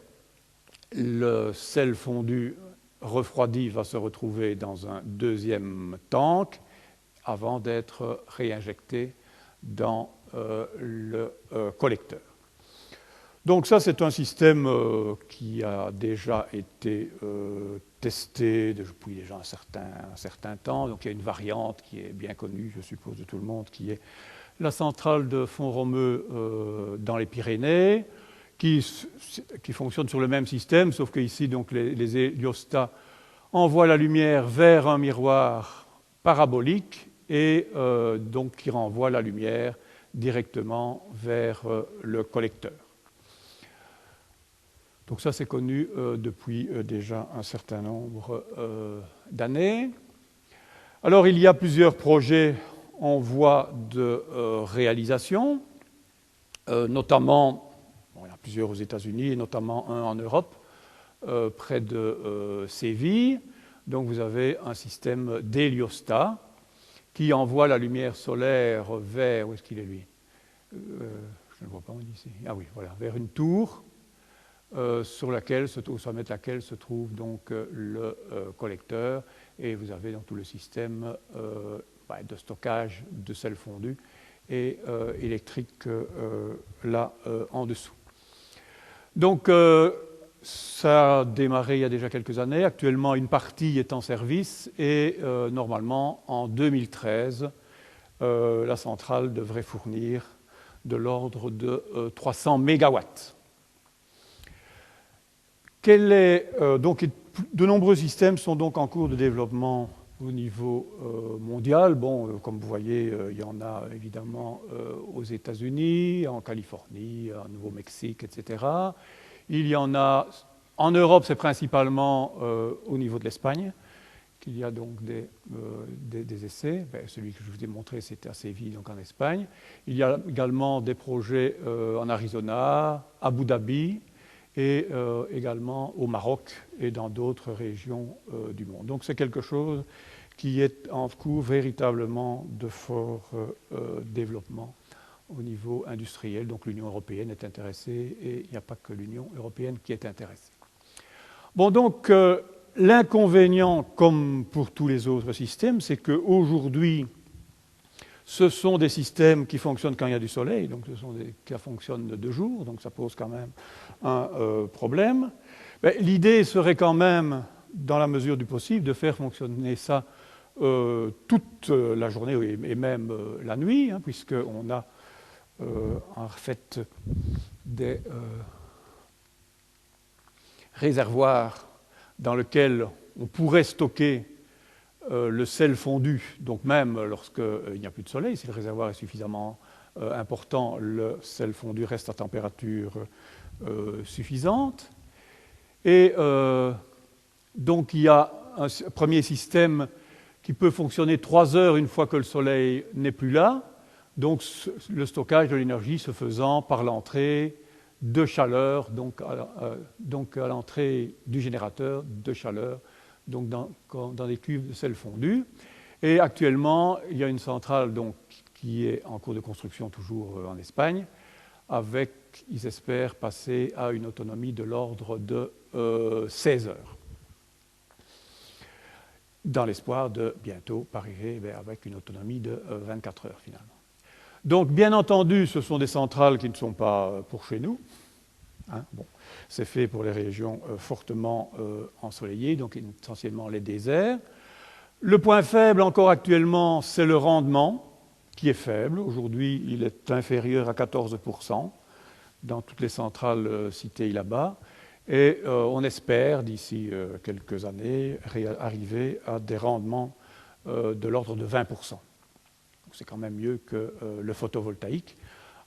le sel fondu refroidi va se retrouver dans un deuxième tank avant d'être réinjecté dans le collecteur. Donc ça, c'est un système qui a déjà été testé depuis déjà un certain temps. Donc il y a une variante qui est bien connue, je suppose, de tout le monde, qui est la centrale de Font-Romeu dans les Pyrénées, qui fonctionne sur le même système, sauf qu'ici, donc, les héliostats envoient la lumière vers un miroir parabolique et donc qui renvoie la lumière directement vers le collecteur. Donc ça, c'est connu depuis déjà un certain nombre d'années. Alors, il y a plusieurs projets en voie de réalisation, notamment, bon, il y en a plusieurs aux États-Unis, et notamment un en Europe, près de Séville. Donc vous avez un système d'héliostat qui envoie la lumière solaire vers, où est-ce qu'il est lui je ne le vois pas ici. Ah oui, voilà, vers une tour sur laquelle, au sommet de laquelle se trouve donc le collecteur, et vous avez donc tout le système de stockage de sel fondu et électrique là en dessous. Donc ça a démarré il y a déjà quelques années. Actuellement, une partie est en service et normalement, en 2013, la centrale devrait fournir de l'ordre de 300 mégawatts. Donc, de nombreux systèmes sont donc en cours de développement au niveau mondial. Bon, comme vous voyez, il y en a évidemment aux États-Unis, en Californie, au Nouveau-Mexique, etc. Il y en a en Europe, c'est principalement au niveau de l'Espagne qu'il y a donc des essais. Celui que je vous ai montré, c'était à Séville, donc en Espagne. Il y a également des projets en Arizona, à Abu Dhabi, et également au Maroc et dans d'autres régions du monde. Donc c'est quelque chose qui est en cours véritablement de fort développement au niveau industriel. Donc l'Union européenne est intéressée et il n'y a pas que l'Union européenne qui est intéressée. Bon, donc l'inconvénient, comme pour tous les autres systèmes, c'est qu'aujourd'hui, ce sont des systèmes qui fonctionnent quand il y a du soleil, donc ce sont qui fonctionnent de jour, donc ça pose quand même un problème. L'idée serait quand même, dans la mesure du possible, de faire fonctionner ça toute la journée et même la nuit, hein, puisqu'on a en fait des réservoirs dans lesquels on pourrait stocker le sel fondu, donc même lorsqu'il n'y a plus de soleil, si le réservoir est suffisamment important, le sel fondu reste à température suffisante. Et donc il y a un premier système qui peut fonctionner 3 heures une fois que le soleil n'est plus là, donc le stockage de l'énergie se faisant par l'entrée de chaleur, donc à l'entrée du générateur de chaleur, donc dans des cuves de sel fondu. Et actuellement, il y a une centrale donc, qui est en cours de construction toujours en Espagne, avec, ils espèrent, passer à une autonomie de l'ordre de 16 heures, dans l'espoir de bientôt arriver avec une autonomie de 24 heures finalement. Donc, bien entendu, ce sont des centrales qui ne sont pas pour chez nous. Hein, bon. C'est fait pour les régions fortement ensoleillées, donc essentiellement les déserts. Le point faible encore actuellement, c'est le rendement, qui est faible. Aujourd'hui, il est inférieur à 14% dans toutes les centrales citées là-bas. Et on espère, d'ici quelques années, arriver à des rendements de l'ordre de 20%. C'est quand même mieux que le photovoltaïque,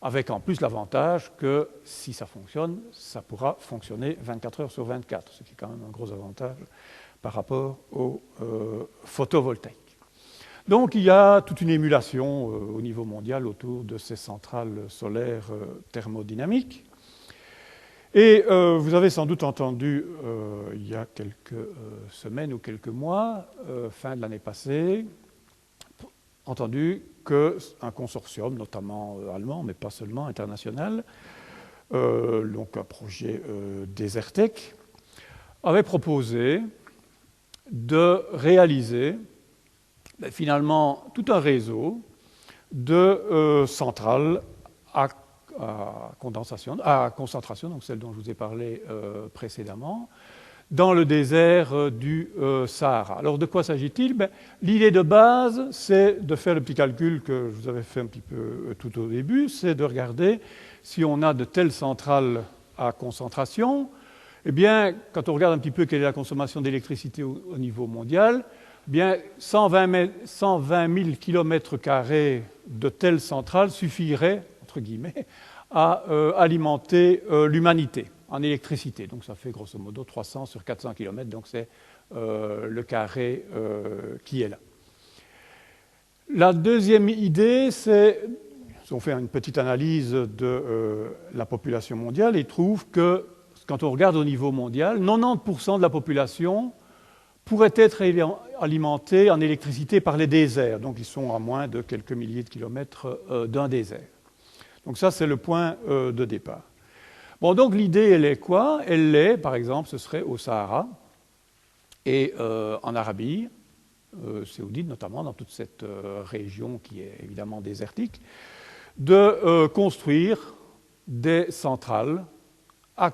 avec en plus l'avantage que si ça fonctionne, ça pourra fonctionner 24 heures sur 24, ce qui est quand même un gros avantage par rapport au photovoltaïque. Donc il y a toute une émulation au niveau mondial autour de ces centrales solaires thermodynamiques. Et vous avez sans doute entendu il y a quelques semaines ou quelques mois, fin de l'année passée, entendu qu'un consortium, notamment allemand, mais pas seulement, international, donc un projet Desertec, avait proposé de réaliser finalement tout un réseau de centrales à concentration, donc celle dont je vous ai parlé précédemment, dans le désert du Sahara. Alors de quoi s'agit-il? L'idée de base, c'est de faire le petit calcul que je vous avais fait un petit peu tout au début, c'est de regarder si on a de telles centrales à concentration. Eh bien, quand on regarde un petit peu quelle est la consommation d'électricité au niveau mondial, eh bien 120 000 km² de telles centrales suffiraient, entre guillemets, à alimenter l'humanité en électricité. Donc ça fait grosso modo 300 sur 400 km, donc c'est le carré qui est là. La deuxième idée, c'est, on fait une petite analyse de la population mondiale et trouve que quand on regarde au niveau mondial, 90% de la population pourrait être alimentée en électricité par les déserts. Donc ils sont à moins de quelques milliers de kilomètres d'un désert. Donc ça, c'est le point de départ. Bon, donc l'idée, elle est quoi? Elle est, par exemple, ce serait au Sahara et en Arabie saoudite, notamment dans toute cette région qui est évidemment désertique, de construire des centrales à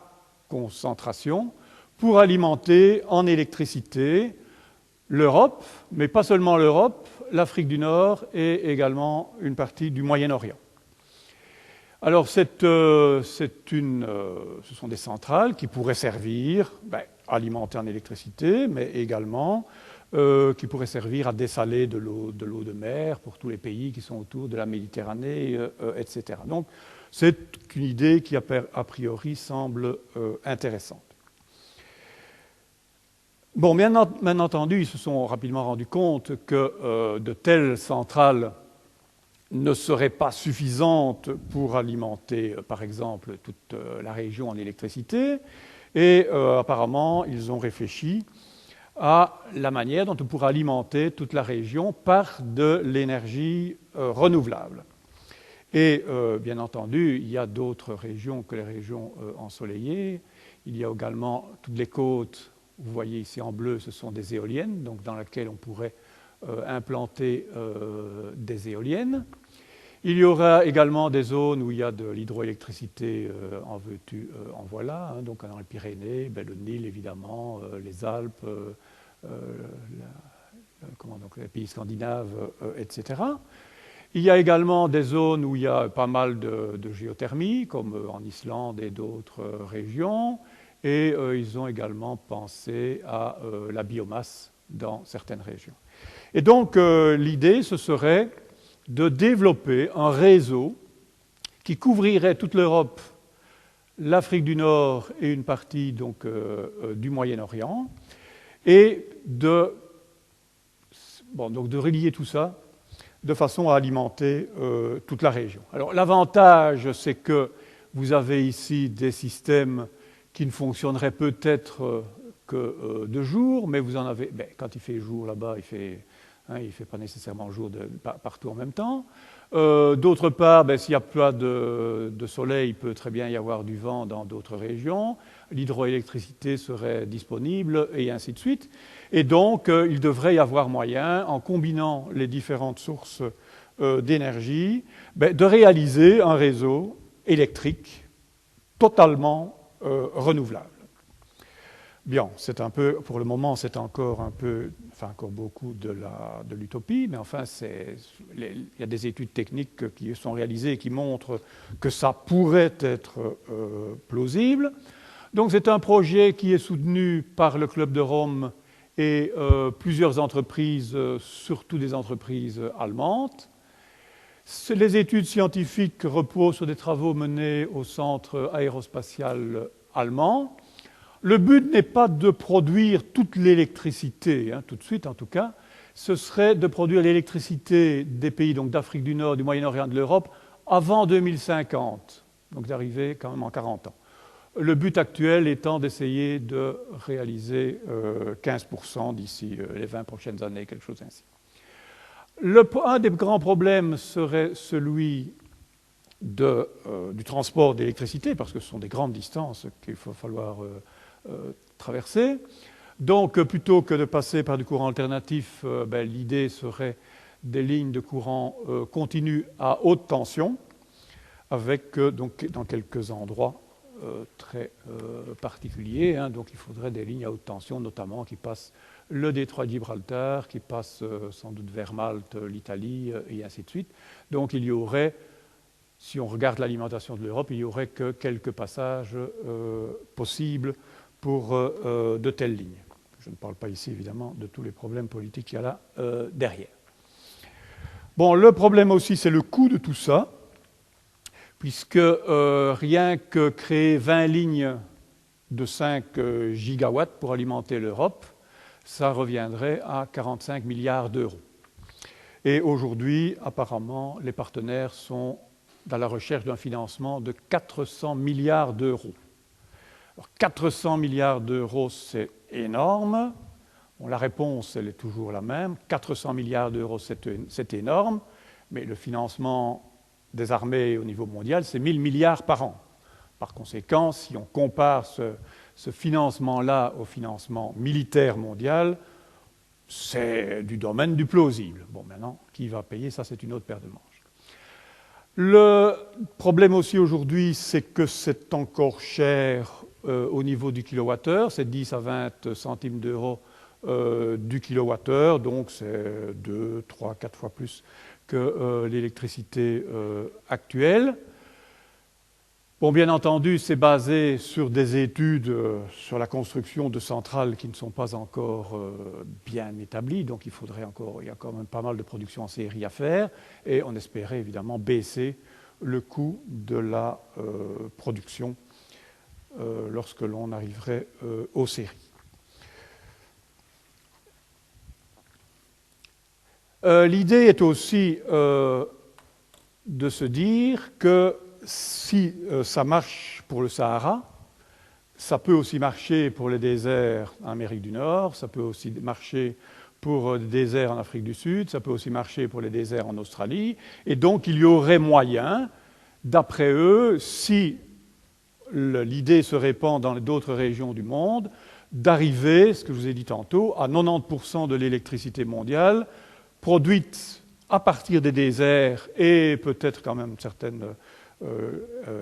concentration pour alimenter en électricité l'Europe, mais pas seulement l'Europe, l'Afrique du Nord et également une partie du Moyen-Orient. Alors, ce sont des centrales qui pourraient servir à alimenter en électricité, mais également qui pourraient servir à dessaler de l'eau de mer pour tous les pays qui sont autour de la Méditerranée, etc. Donc, c'est une idée qui, a priori, semble intéressante. Bon, bien entendu, ils se sont rapidement rendus compte que de telles centrales ne seraient pas suffisantes pour alimenter, par exemple, toute la région en électricité. Et apparemment, ils ont réfléchi à la manière dont on pourrait alimenter toute la région par de l'énergie renouvelable. Et bien entendu, il y a d'autres régions que les régions ensoleillées. Il y a également toutes les côtes. Vous voyez ici en bleu, ce sont des éoliennes, donc dans lesquelles on pourrait implanter des éoliennes. Il y aura également des zones où il y a de l'hydroélectricité, en veux-tu, en voilà, hein, donc dans les Pyrénées, le Nil évidemment, les Alpes, les pays scandinaves, etc. Il y a également des zones où il y a pas mal de géothermie, comme en Islande et d'autres régions, et ils ont également pensé à la biomasse dans certaines régions. Et donc l'idée, ce serait de développer un réseau qui couvrirait toute l'Europe, l'Afrique du Nord et une partie donc, du Moyen-Orient, et de relier tout ça de façon à alimenter toute la région. Alors l'avantage, c'est que vous avez ici des systèmes qui ne fonctionneraient peut-être que de jour, mais vous en avez, quand il fait jour là-bas, il fait pas nécessairement jour partout en même temps. D'autre part, s'il n'y a pas de soleil, il peut très bien y avoir du vent dans d'autres régions. L'hydroélectricité serait disponible et ainsi de suite. Et donc, il devrait y avoir moyen, en combinant les différentes sources d'énergie, de réaliser un réseau électrique totalement renouvelable. Bien, c'est un peu, pour le moment, c'est encore beaucoup de l'utopie, mais enfin, il y a des études techniques qui sont réalisées et qui montrent que ça pourrait être plausible. Donc, c'est un projet qui est soutenu par le Club de Rome et plusieurs entreprises, surtout des entreprises allemandes. Les études scientifiques reposent sur des travaux menés au centre aérospatial allemand. Le but n'est pas de produire toute l'électricité, tout de suite en tout cas, ce serait de produire l'électricité des pays d'Afrique du Nord, du Moyen-Orient, de l'Europe, avant 2050, donc d'arriver quand même en 40 ans. Le but actuel étant d'essayer de réaliser 15% d'ici les 20 prochaines années, quelque chose ainsi. Un des grands problèmes serait celui du transport d'électricité, parce que ce sont des grandes distances qu'il va falloir traverser. Donc, plutôt que de passer par du courant alternatif, l'idée serait des lignes de courant continu à haute tension, avec donc, dans quelques endroits très particuliers. Donc, il faudrait des lignes à haute tension, notamment qui passent le détroit de Gibraltar, qui passe sans doute vers Malte, l'Italie, et ainsi de suite. Donc, il y aurait, si on regarde l'alimentation de l'Europe, il n'y aurait que quelques passages possibles pour de telles lignes. Je ne parle pas ici, évidemment, de tous les problèmes politiques qu'il y a là derrière. Bon, le problème aussi, c'est le coût de tout ça, puisque rien que créer 20 lignes de 5 gigawatts pour alimenter l'Europe, ça reviendrait à 45 milliards d'euros. Et aujourd'hui, apparemment, les partenaires sont dans la recherche d'un financement de 400 milliards d'euros. Alors, 400 milliards d'euros, c'est énorme. Bon, la réponse, elle est toujours la même. 400 milliards d'euros, c'est énorme, mais le financement des armées au niveau mondial, c'est 1000 milliards par an. Par conséquent, si on compare ce financement-là au financement militaire mondial, c'est du domaine du plausible. Bon, maintenant, qui va payer, ça, c'est une autre paire de manches. Le problème aussi aujourd'hui, c'est que c'est encore cher au niveau du kilowattheure, c'est 10 à 20 centimes d'euros du kilowattheure, donc c'est 2, 3, 4 fois plus que l'électricité actuelle. Bon, bien entendu, c'est basé sur des études sur la construction de centrales qui ne sont pas encore bien établies, donc il y a quand même pas mal de production en série à faire, et on espérait évidemment baisser le coût de la production lorsque l'on arriverait aux séries. L'idée est aussi de se dire que si ça marche pour le Sahara, ça peut aussi marcher pour les déserts en Amérique du Nord, ça peut aussi marcher pour des déserts en Afrique du Sud, ça peut aussi marcher pour les déserts en Australie, et donc il y aurait moyen, d'après eux, si l'idée se répand dans d'autres régions du monde, d'arriver, ce que je vous ai dit tantôt, à 90% de l'électricité mondiale produite à partir des déserts et peut-être quand même certaines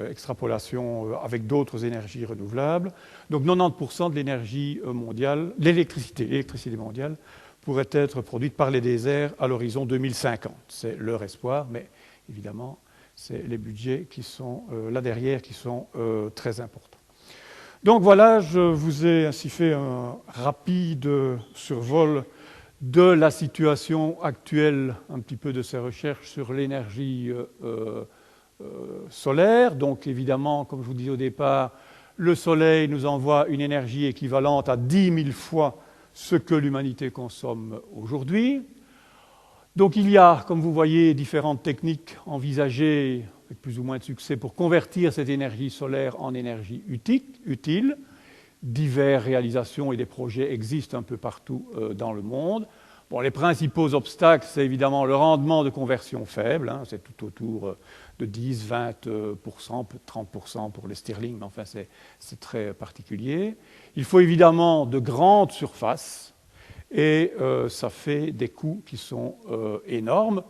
extrapolations avec d'autres énergies renouvelables. Donc 90% de l'énergie mondiale, l'électricité mondiale, pourrait être produite par les déserts à l'horizon 2050. C'est leur espoir, mais évidemment, c'est les budgets qui sont là derrière qui sont très importants. Donc voilà, je vous ai ainsi fait un rapide survol de la situation actuelle, un petit peu de ces recherches sur l'énergie solaire. Donc évidemment, comme je vous disais au départ, le Soleil nous envoie une énergie équivalente à 10 000 fois ce que l'humanité consomme aujourd'hui. Donc il y a, comme vous voyez, différentes techniques envisagées avec plus ou moins de succès pour convertir cette énergie solaire en énergie utile. Diverses réalisations et des projets existent un peu partout dans le monde. Bon, les principaux obstacles, c'est évidemment le rendement de conversion faible, c'est tout autour de 10, 20%, 30% pour les Stirling, mais enfin c'est très particulier. Il faut évidemment de grandes surfaces et ça fait des coûts qui sont énormes.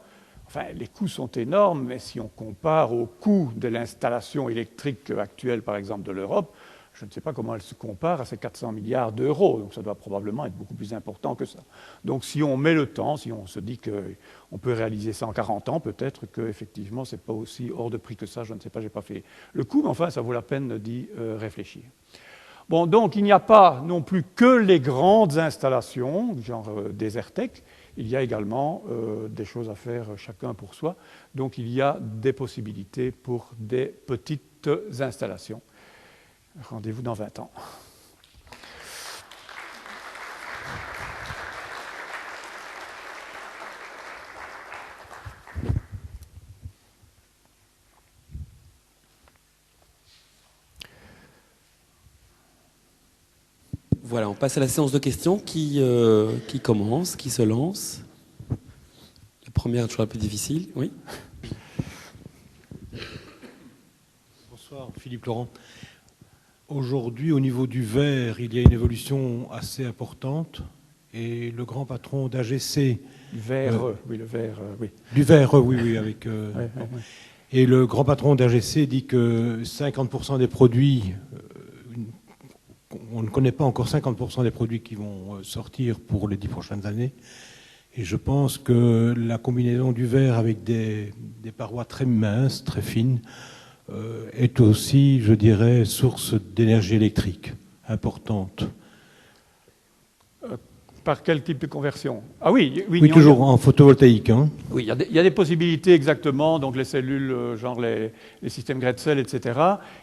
Enfin, les coûts sont énormes, mais si on compare au coût de l'installation électrique actuelle, par exemple, de l'Europe, je ne sais pas comment elle se compare à ces 400 milliards d'euros, donc ça doit probablement être beaucoup plus important que ça. Donc si on met le temps, si on se dit qu'on peut réaliser ça en 40 ans, peut-être qu'effectivement, ce n'est pas aussi hors de prix que ça, je ne sais pas, je n'ai pas fait le coût, mais enfin, ça vaut la peine d'y réfléchir. Bon, donc il n'y a pas non plus que les grandes installations, genre Desertec, il y a également des choses à faire chacun pour soi, donc il y a des possibilités pour des petites installations. Rendez-vous dans 20 ans. Voilà, on passe à la séance de questions qui commence, qui se lance. La première est toujours un peu difficile, oui. Bonsoir, Philippe Laurent. Aujourd'hui, au niveau du verre, il y a une évolution assez importante et le grand patron d'AGC... Du verre, oui, le verre, oui. Du verre, oui, avec... Ouais. Et le grand patron d'AGC dit que 50% des produits, on ne connaît pas encore 50% des produits qui vont sortir pour les 10 prochaines années. Et je pense que la combinaison du verre avec des parois très minces, très fines, est aussi, je dirais, source d'énergie électrique importante. Par quel type de conversion? Ah oui, toujours en photovoltaïque. Hein. Oui, il y a des possibilités exactement, donc les cellules, genre les systèmes Grätzel, etc.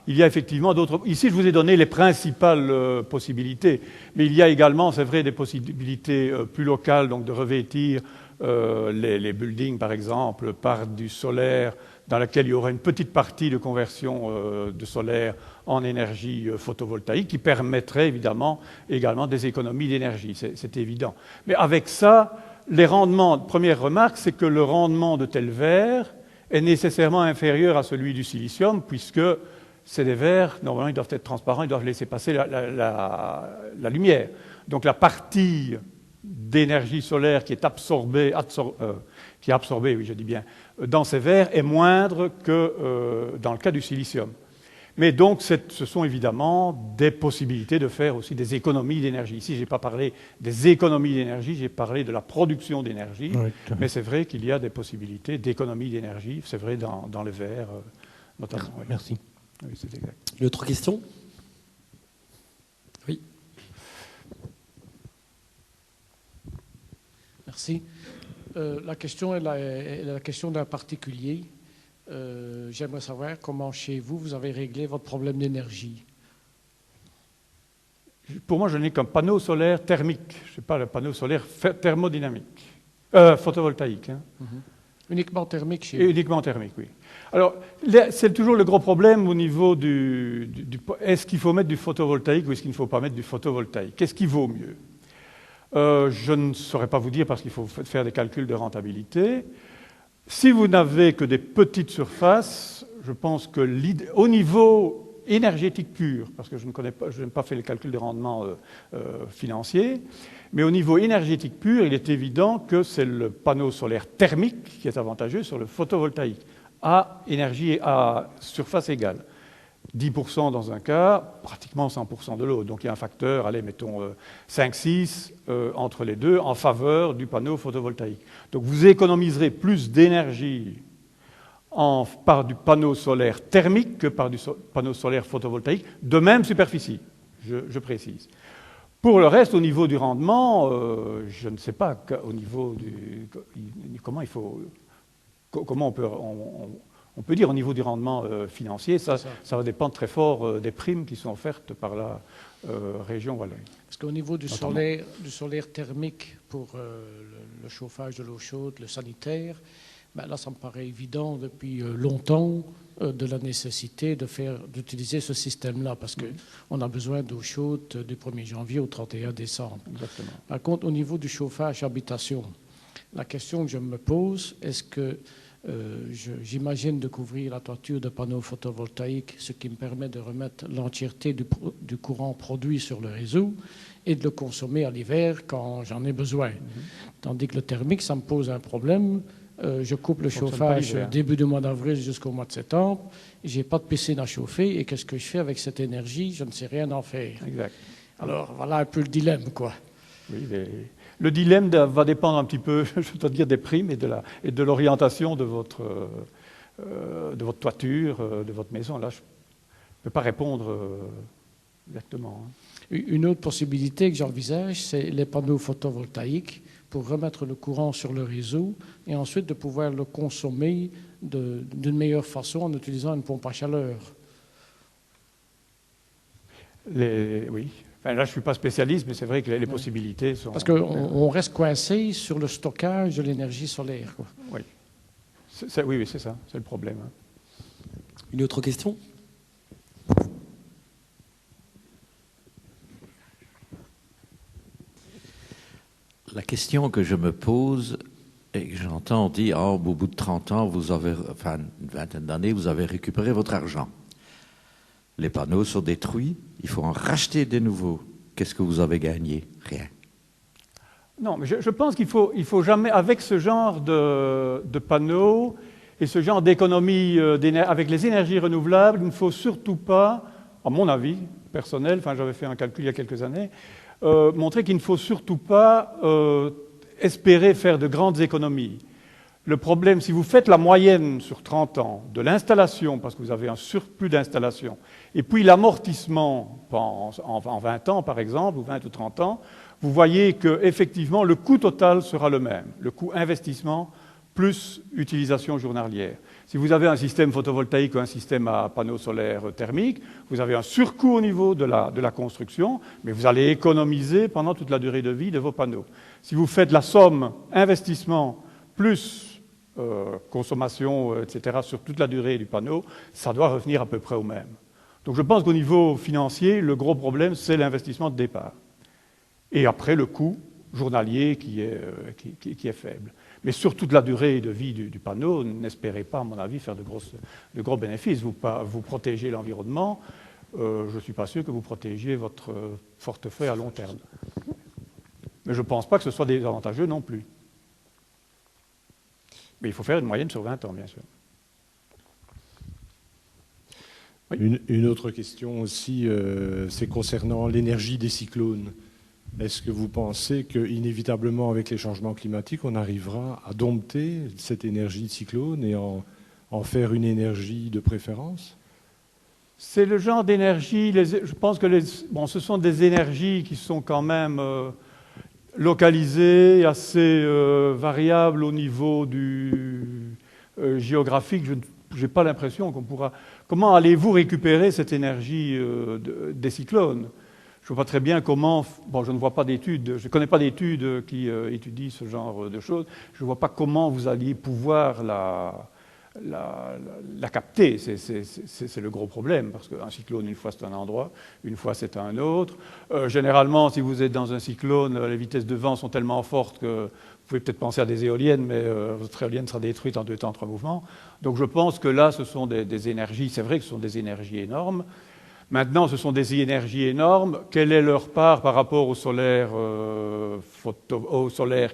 Il y a effectivement d'autres... Ici, je vous ai donné les principales possibilités, mais il y a également, c'est vrai, des possibilités plus locales, donc de revêtir les buildings, par exemple, par du solaire, dans laquelle il y aura une petite partie de conversion de solaire en énergie photovoltaïque qui permettrait évidemment également des économies d'énergie, c'est évident. Mais avec ça, les rendements, première remarque, c'est que le rendement de tel verre est nécessairement inférieur à celui du silicium, puisque c'est des verres, normalement ils doivent être transparents, ils doivent laisser passer la lumière. Donc la partie d'énergie solaire qui est absorbée, oui je dis bien, dans ces verres est moindre que dans le cas du silicium. Mais donc, ce sont évidemment des possibilités de faire aussi des économies d'énergie. Ici, je n'ai pas parlé des économies d'énergie, j'ai parlé de la production d'énergie. Oui, mais c'est vrai qu'il y a des possibilités d'économie d'énergie, c'est vrai dans le verre notamment. Oui. Merci. Oui, c'est exact. Une autre question? Oui. Merci. La question est la question d'un particulier. J'aimerais savoir comment chez vous, vous avez réglé votre problème d'énergie. Pour moi, je n'ai qu'un panneau solaire thermique. Je ne sais pas, le panneau solaire thermodynamique. Photovoltaïque. Hein. Uniquement thermique chez vous? Uniquement thermique, oui. Alors, c'est toujours le gros problème au niveau est-ce qu'il faut mettre du photovoltaïque ou est-ce qu'il ne faut pas mettre du photovoltaïque? Qu'est-ce qui vaut mieux? Je ne saurais pas vous dire parce qu'il faut faire des calculs de rentabilité. Si vous n'avez que des petites surfaces, je pense que au niveau énergétique pur, parce que je n'ai pas fait le calcul de rendement financier, mais au niveau énergétique pur, il est évident que c'est le panneau solaire thermique qui est avantageux sur le photovoltaïque, à surface égale. 10% dans un cas, pratiquement 100% de l'autre. Donc il y a un facteur, allez, mettons 5-6 entre les deux en faveur du panneau photovoltaïque. Donc vous économiserez plus d'énergie par du panneau solaire thermique que par du panneau solaire photovoltaïque, de même superficie, je précise. Pour le reste, au niveau du rendement, je ne sais pas au niveau comment on peut dire au niveau du rendement financier, ça va dépendre très fort des primes qui sont offertes par la région Wallonie. Parce qu'au niveau du solaire thermique pour le chauffage de l'eau chaude, le sanitaire, ben là ça me paraît évident depuis longtemps de la nécessité d'utiliser ce système-là, parce qu'on a besoin d'eau chaude du 1er janvier au 31 décembre. Exactement. Par contre, au niveau du chauffage habitation, la question que je me pose, est-ce que j'imagine de couvrir la toiture de panneaux photovoltaïques, ce qui me permet de remettre l'entièreté du courant produit sur le réseau et de le consommer à l'hiver quand j'en ai besoin. Tandis que le thermique, ça me pose un problème. Je coupe le chauffage début du mois d'avril jusqu'au mois de septembre. Je n'ai pas de piscine à chauffer. Et qu'est-ce que je fais avec cette énergie? Je ne sais rien en faire. Exact. Alors, voilà un peu le dilemme, quoi. Oui, le dilemme va dépendre un petit peu, je dois dire, des primes et de l'orientation de votre toiture, de votre maison. Là, je ne peux pas répondre exactement. Une autre possibilité que j'envisage, c'est les panneaux photovoltaïques pour remettre le courant sur le réseau et ensuite de pouvoir le consommer d'une meilleure façon en utilisant une pompe à chaleur. Oui. Enfin, là, je ne suis pas spécialiste, mais c'est vrai que les possibilités sont... Parce qu'on reste coincé sur le stockage de l'énergie solaire, quoi. Oui. Oui, c'est ça, c'est le problème. Une autre question? La question que je me pose et que j'entends, on dit, oh, au bout de 30 ans, enfin une vingtaine d'années, vous avez récupéré votre argent. Les panneaux sont détruits, il faut en racheter des nouveaux. Qu'est-ce que vous avez gagné? Rien. Non, mais je pense qu'il faut jamais, avec ce genre de panneaux et ce genre d'économie avec les énergies renouvelables, il ne faut surtout pas, à mon avis personnel, enfin j'avais fait un calcul il y a quelques années, montrer qu'il ne faut surtout pas espérer faire de grandes économies. Le problème, si vous faites la moyenne sur 30 ans de l'installation, parce que vous avez un surplus d'installation, et puis l'amortissement en 20 ans par exemple, ou 20 ou 30 ans, vous voyez qu'effectivement le coût total sera le même, le coût investissement plus utilisation journalière. Si vous avez un système photovoltaïque ou un système à panneaux solaires thermiques, vous avez un surcoût au niveau de la construction, mais vous allez économiser pendant toute la durée de vie de vos panneaux. Si vous faites la somme investissement plus consommation, etc., sur toute la durée du panneau, ça doit revenir à peu près au même. Donc je pense qu'au niveau financier, le gros problème, c'est l'investissement de départ. Et après, le coût journalier qui est faible. Mais sur toute la durée de vie du panneau, n'espérez pas, à mon avis, faire de gros bénéfices. Vous protégez l'environnement, je ne suis pas sûr que vous protégiez votre portefeuille à long terme. Mais je ne pense pas que ce soit désavantageux non plus. Mais il faut faire une moyenne sur 20 ans, bien sûr. Oui. Une autre question aussi, c'est concernant l'énergie des cyclones. Est-ce que vous pensez qu'inévitablement, avec les changements climatiques, on arrivera à dompter cette énergie de cyclone et en faire une énergie de préférence? C'est le genre d'énergie, je pense que ce sont des énergies qui sont quand même localisées, assez variables au niveau géographique. Je n'ai pas l'impression qu'on pourra... Comment allez-vous récupérer cette énergie des cyclones? Je ne vois pas très bien comment... Bon, je ne vois pas d'études, je ne connais pas d'études qui étudient ce genre de choses. Je ne vois pas comment vous alliez pouvoir la capter. C'est le gros problème, parce qu'un cyclone, une fois c'est un endroit, une fois c'est un autre. Généralement, si vous êtes dans un cyclone, les vitesses de vent sont tellement fortes que vous pouvez peut-être penser à des éoliennes, mais votre éolienne sera détruite en 2 temps, 3 mouvements. Donc je pense que là, ce sont des énergies, c'est vrai que ce sont des énergies énormes. Maintenant, ce sont des énergies énormes. Quelle est leur part par rapport au solaire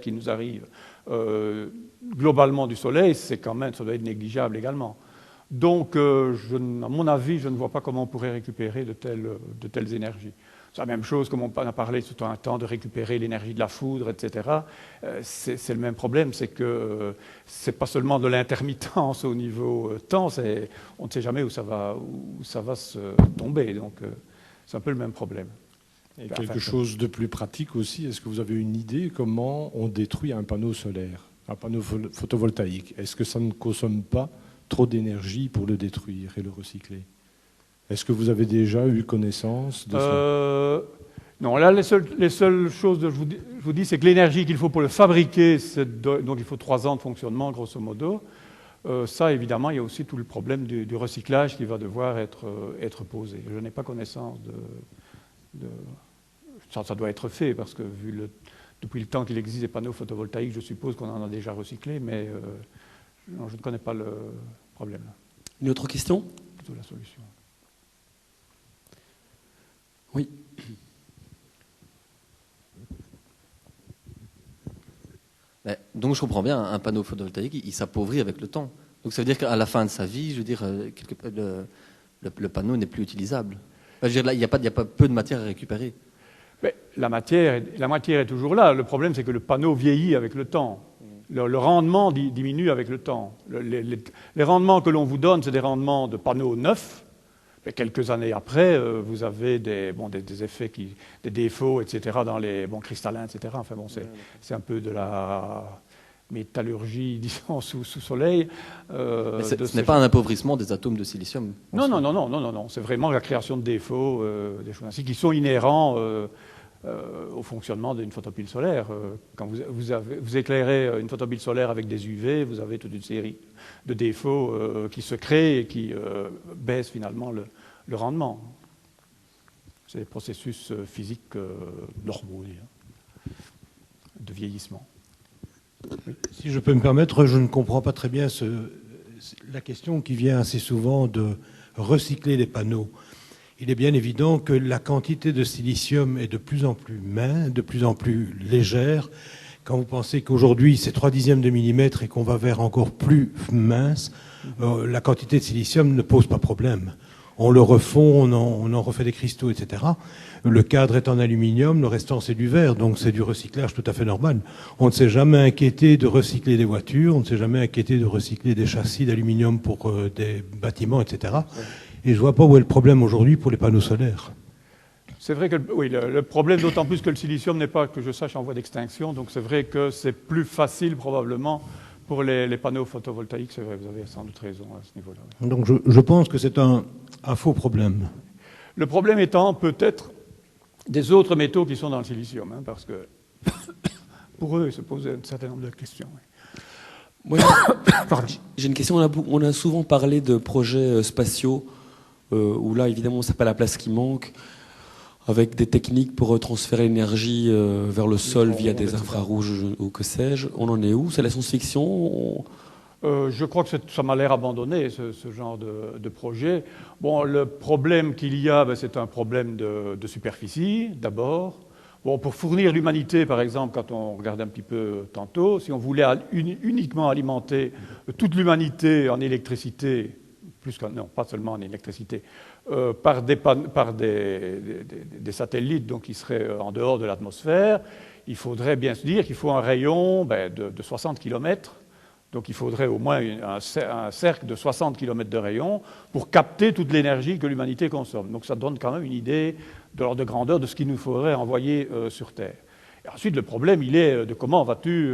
qui nous arrive globalement du soleil? C'est quand même, ça doit être négligeable également. Donc, à mon avis, je ne vois pas comment on pourrait récupérer de telles énergies. C'est la même chose, comme on a parlé tout un temps de récupérer l'énergie de la foudre, etc. C'est le même problème, c'est que c'est pas seulement de l'intermittence au niveau temps, on ne sait jamais où ça va se tomber. Donc, c'est un peu le même problème. Et quelque chose de plus pratique aussi, est-ce que vous avez une idée comment on détruit un panneau solaire, un panneau photovoltaïque? Est-ce que ça ne consomme pas trop d'énergie pour le détruire et le recycler? Est-ce que vous avez déjà eu connaissance de ça? Non, là, les seules choses que je vous dis, c'est que l'énergie qu'il faut pour le fabriquer, donc il faut 3 ans de fonctionnement, grosso modo. Ça, évidemment, il y a aussi tout le problème du recyclage qui va devoir être posé. Je n'ai pas connaissance ça doit être fait, parce que depuis le temps qu'il existe des panneaux photovoltaïques, je suppose qu'on en a déjà recyclé, mais non, je ne connais pas le problème. Une autre question? Plutôt la solution. Oui. Donc je comprends bien, un panneau photovoltaïque, il s'appauvrit avec le temps. Donc ça veut dire qu'à la fin de sa vie, je veux dire, le panneau n'est plus utilisable. Enfin, je veux dire, là, il n'y a pas peu de matière à récupérer. Mais la matière est toujours là. Le problème, c'est que le panneau vieillit avec le temps. Le rendement diminue avec le temps. Les rendements que l'on vous donne, c'est des rendements de panneaux neufs. Mais quelques années après, vous avez des effets, des défauts, etc., dans les cristallins, etc. Enfin bon, c'est un peu de la métallurgie, disons, sous soleil. Mais ce n'est pas un appauvrissement des atomes de silicium. Non. C'est vraiment la création de défauts, des choses ainsi, qui sont inhérents au fonctionnement d'une photopile solaire. Quand vous éclairez une photopile solaire avec des UV, vous avez toute une série de défauts qui se créent et qui baissent finalement le rendement. C'est des processus physiques normaux, de vieillissement. Si je peux me permettre, je ne comprends pas très bien la question qui vient assez souvent de recycler les panneaux. Il est bien évident que la quantité de silicium est de plus en plus mince, de plus en plus légère. Quand vous pensez qu'aujourd'hui c'est 3/10 de millimètre et qu'on va vers encore plus mince, la quantité de silicium ne pose pas problème. On le refond, on en refait des cristaux, etc. Le cadre est en aluminium, le restant c'est du verre, donc c'est du recyclage tout à fait normal. On ne s'est jamais inquiété de recycler des voitures, on ne s'est jamais inquiété de recycler des châssis d'aluminium pour des bâtiments, etc. Et je ne vois pas où est le problème aujourd'hui pour les panneaux solaires. C'est vrai que oui, le problème, d'autant plus que le silicium n'est pas, que je sache, en voie d'extinction, donc c'est vrai que c'est plus facile probablement pour les panneaux photovoltaïques, c'est vrai, vous avez sans doute raison à ce niveau-là. Oui. Donc je pense que c'est un faux problème. Le problème étant peut-être des autres métaux qui sont dans le silicium, hein, parce que pour eux, ils se posent un certain nombre de questions. Oui. Moi, j'ai une question. On a souvent parlé de projets spatiaux, où là, évidemment, c'est pas la place qui manque, avec des techniques pour transférer l'énergie vers le sol via des infrarouges ou que sais-je. On en est où? C'est la science-fiction? Je crois que ça m'a l'air abandonné, ce genre de projet. Bon, le problème qu'il y a, c'est un problème de superficie, d'abord. Bon, pour fournir l'humanité, par exemple, quand on regarde un petit peu tantôt, si on voulait uniquement alimenter toute l'humanité en électricité, non, pas seulement en électricité, par des satellites donc, qui seraient en dehors de l'atmosphère, il faudrait bien se dire qu'il faut un rayon de 60 km. Donc il faudrait au moins un cercle de 60 km de rayon pour capter toute l'énergie que l'humanité consomme. Donc ça donne quand même une idée de l'ordre de grandeur de ce qu'il nous faudrait envoyer sur Terre. Et ensuite, le problème, il est de comment vas-tu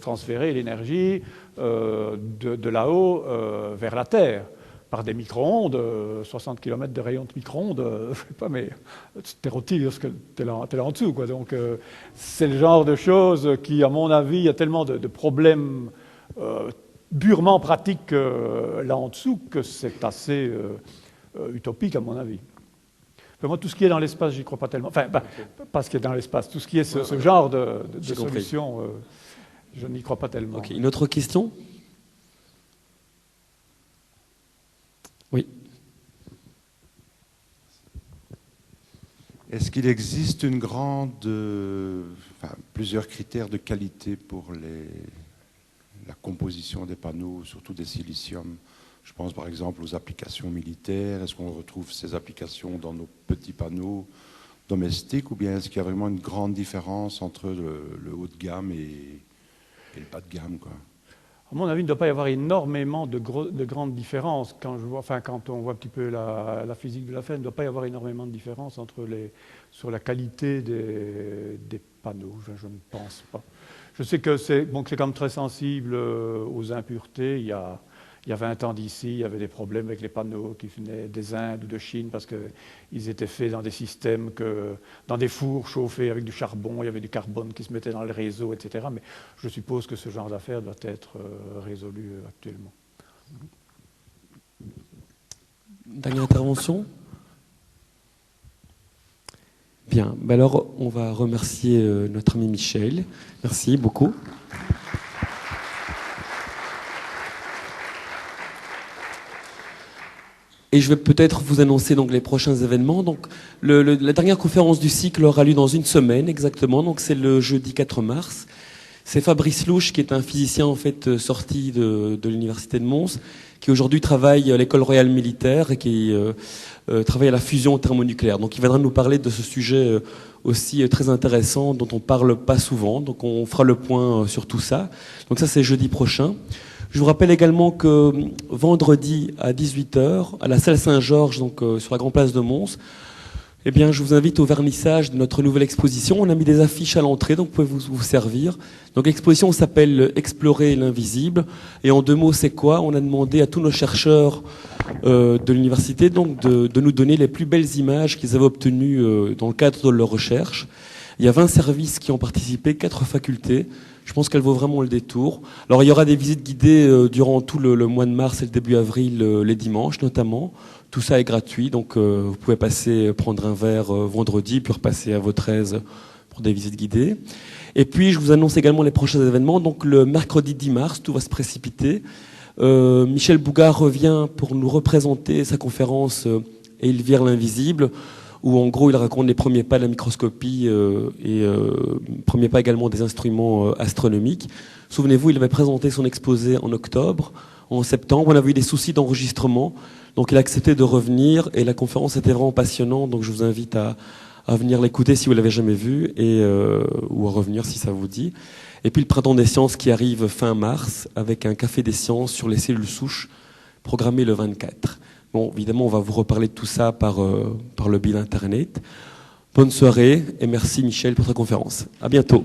transférer l'énergie de là-haut vers la Terre. Par des micro-ondes, 60 km de rayon de micro-ondes, je ne sais pas, mais t'es rôti parce que t'es là en dessous, quoi. Donc c'est le genre de choses qui, à mon avis, il y a tellement de problèmes purement pratiques là en dessous que c'est assez utopique, à mon avis. Mais moi, tout ce qui est dans l'espace, j'y crois pas tellement. Enfin, pas ce qui est dans l'espace, tout ce qui est ce genre de solution, je n'y crois pas tellement. Okay. Une autre question? Oui. Est-ce qu'il existe plusieurs critères de qualité pour la composition des panneaux, surtout des siliciums? Je pense par exemple aux applications militaires. Est-ce qu'on retrouve ces applications dans nos petits panneaux domestiques, ou bien est-ce qu'il y a vraiment une grande différence entre le haut de gamme et le bas de gamme, quoi? À mon avis, il ne doit pas y avoir énormément de grandes différences. Quand on voit un petit peu la physique de la fin, il ne doit pas y avoir énormément de différence sur la qualité des panneaux. Je ne pense pas. Je sais que c'est quand même très sensible aux impuretés. Il y a 20 ans d'ici, il y avait des problèmes avec les panneaux qui venaient des Indes ou de Chine parce qu'ils étaient faits dans des systèmes, dans des fours chauffés avec du charbon, il y avait du carbone qui se mettait dans le réseau, etc. Mais je suppose que ce genre d'affaires doit être résolu actuellement. Dernière intervention? Bien, alors on va remercier notre ami Michel. Merci beaucoup. Et je vais peut-être vous annoncer donc les prochains événements. Donc, la dernière conférence du cycle aura lieu dans une semaine exactement. Donc, c'est le jeudi 4 mars. C'est Fabrice Louche, qui est un physicien en fait sorti de l'université de Mons, qui aujourd'hui travaille à l'école royale militaire et qui travaille à la fusion thermonucléaire. Donc, il viendra nous parler de ce sujet aussi très intéressant dont on parle pas souvent. Donc, on fera le point sur tout ça. Donc, ça, c'est jeudi prochain. Je vous rappelle également que vendredi à 18h, à la salle Saint-Georges, donc sur la Grande Place de Mons, eh bien, je vous invite au vernissage de notre nouvelle exposition. On a mis des affiches à l'entrée, donc vous pouvez vous servir. Donc l'exposition s'appelle « Explorer l'invisible ». Et en 2 mots, c'est quoi? On a demandé à tous nos chercheurs de l'université donc de nous donner les plus belles images qu'ils avaient obtenues dans le cadre de leur recherche. Il y a 20 services qui ont participé, 4 facultés. Je pense qu'elle vaut vraiment le détour. Alors, il y aura des visites guidées durant tout le mois de mars et le début avril, les dimanches notamment. Tout ça est gratuit, donc vous pouvez prendre un verre vendredi, puis repasser à votre aise pour des visites guidées. Et puis, je vous annonce également les prochains événements. Donc, le mercredi 10 mars, tout va se précipiter. Michel Bougard revient pour nous représenter sa conférence Elvire l'invisible, où en gros il raconte les premiers pas de la microscopie et premiers pas également des instruments astronomiques. Souvenez-vous, il avait présenté son exposé en octobre. En septembre, on avait eu des soucis d'enregistrement, donc il a accepté de revenir et la conférence était vraiment passionnante, donc je vous invite à venir l'écouter si vous l'avez jamais vu ou à revenir si ça vous dit. Et puis le printemps des sciences qui arrive fin mars avec un café des sciences sur les cellules souches programmé le 24. Bon, évidemment, on va vous reparler de tout ça par le biais d'Internet. Bonne soirée et merci Michel pour ta conférence. À bientôt.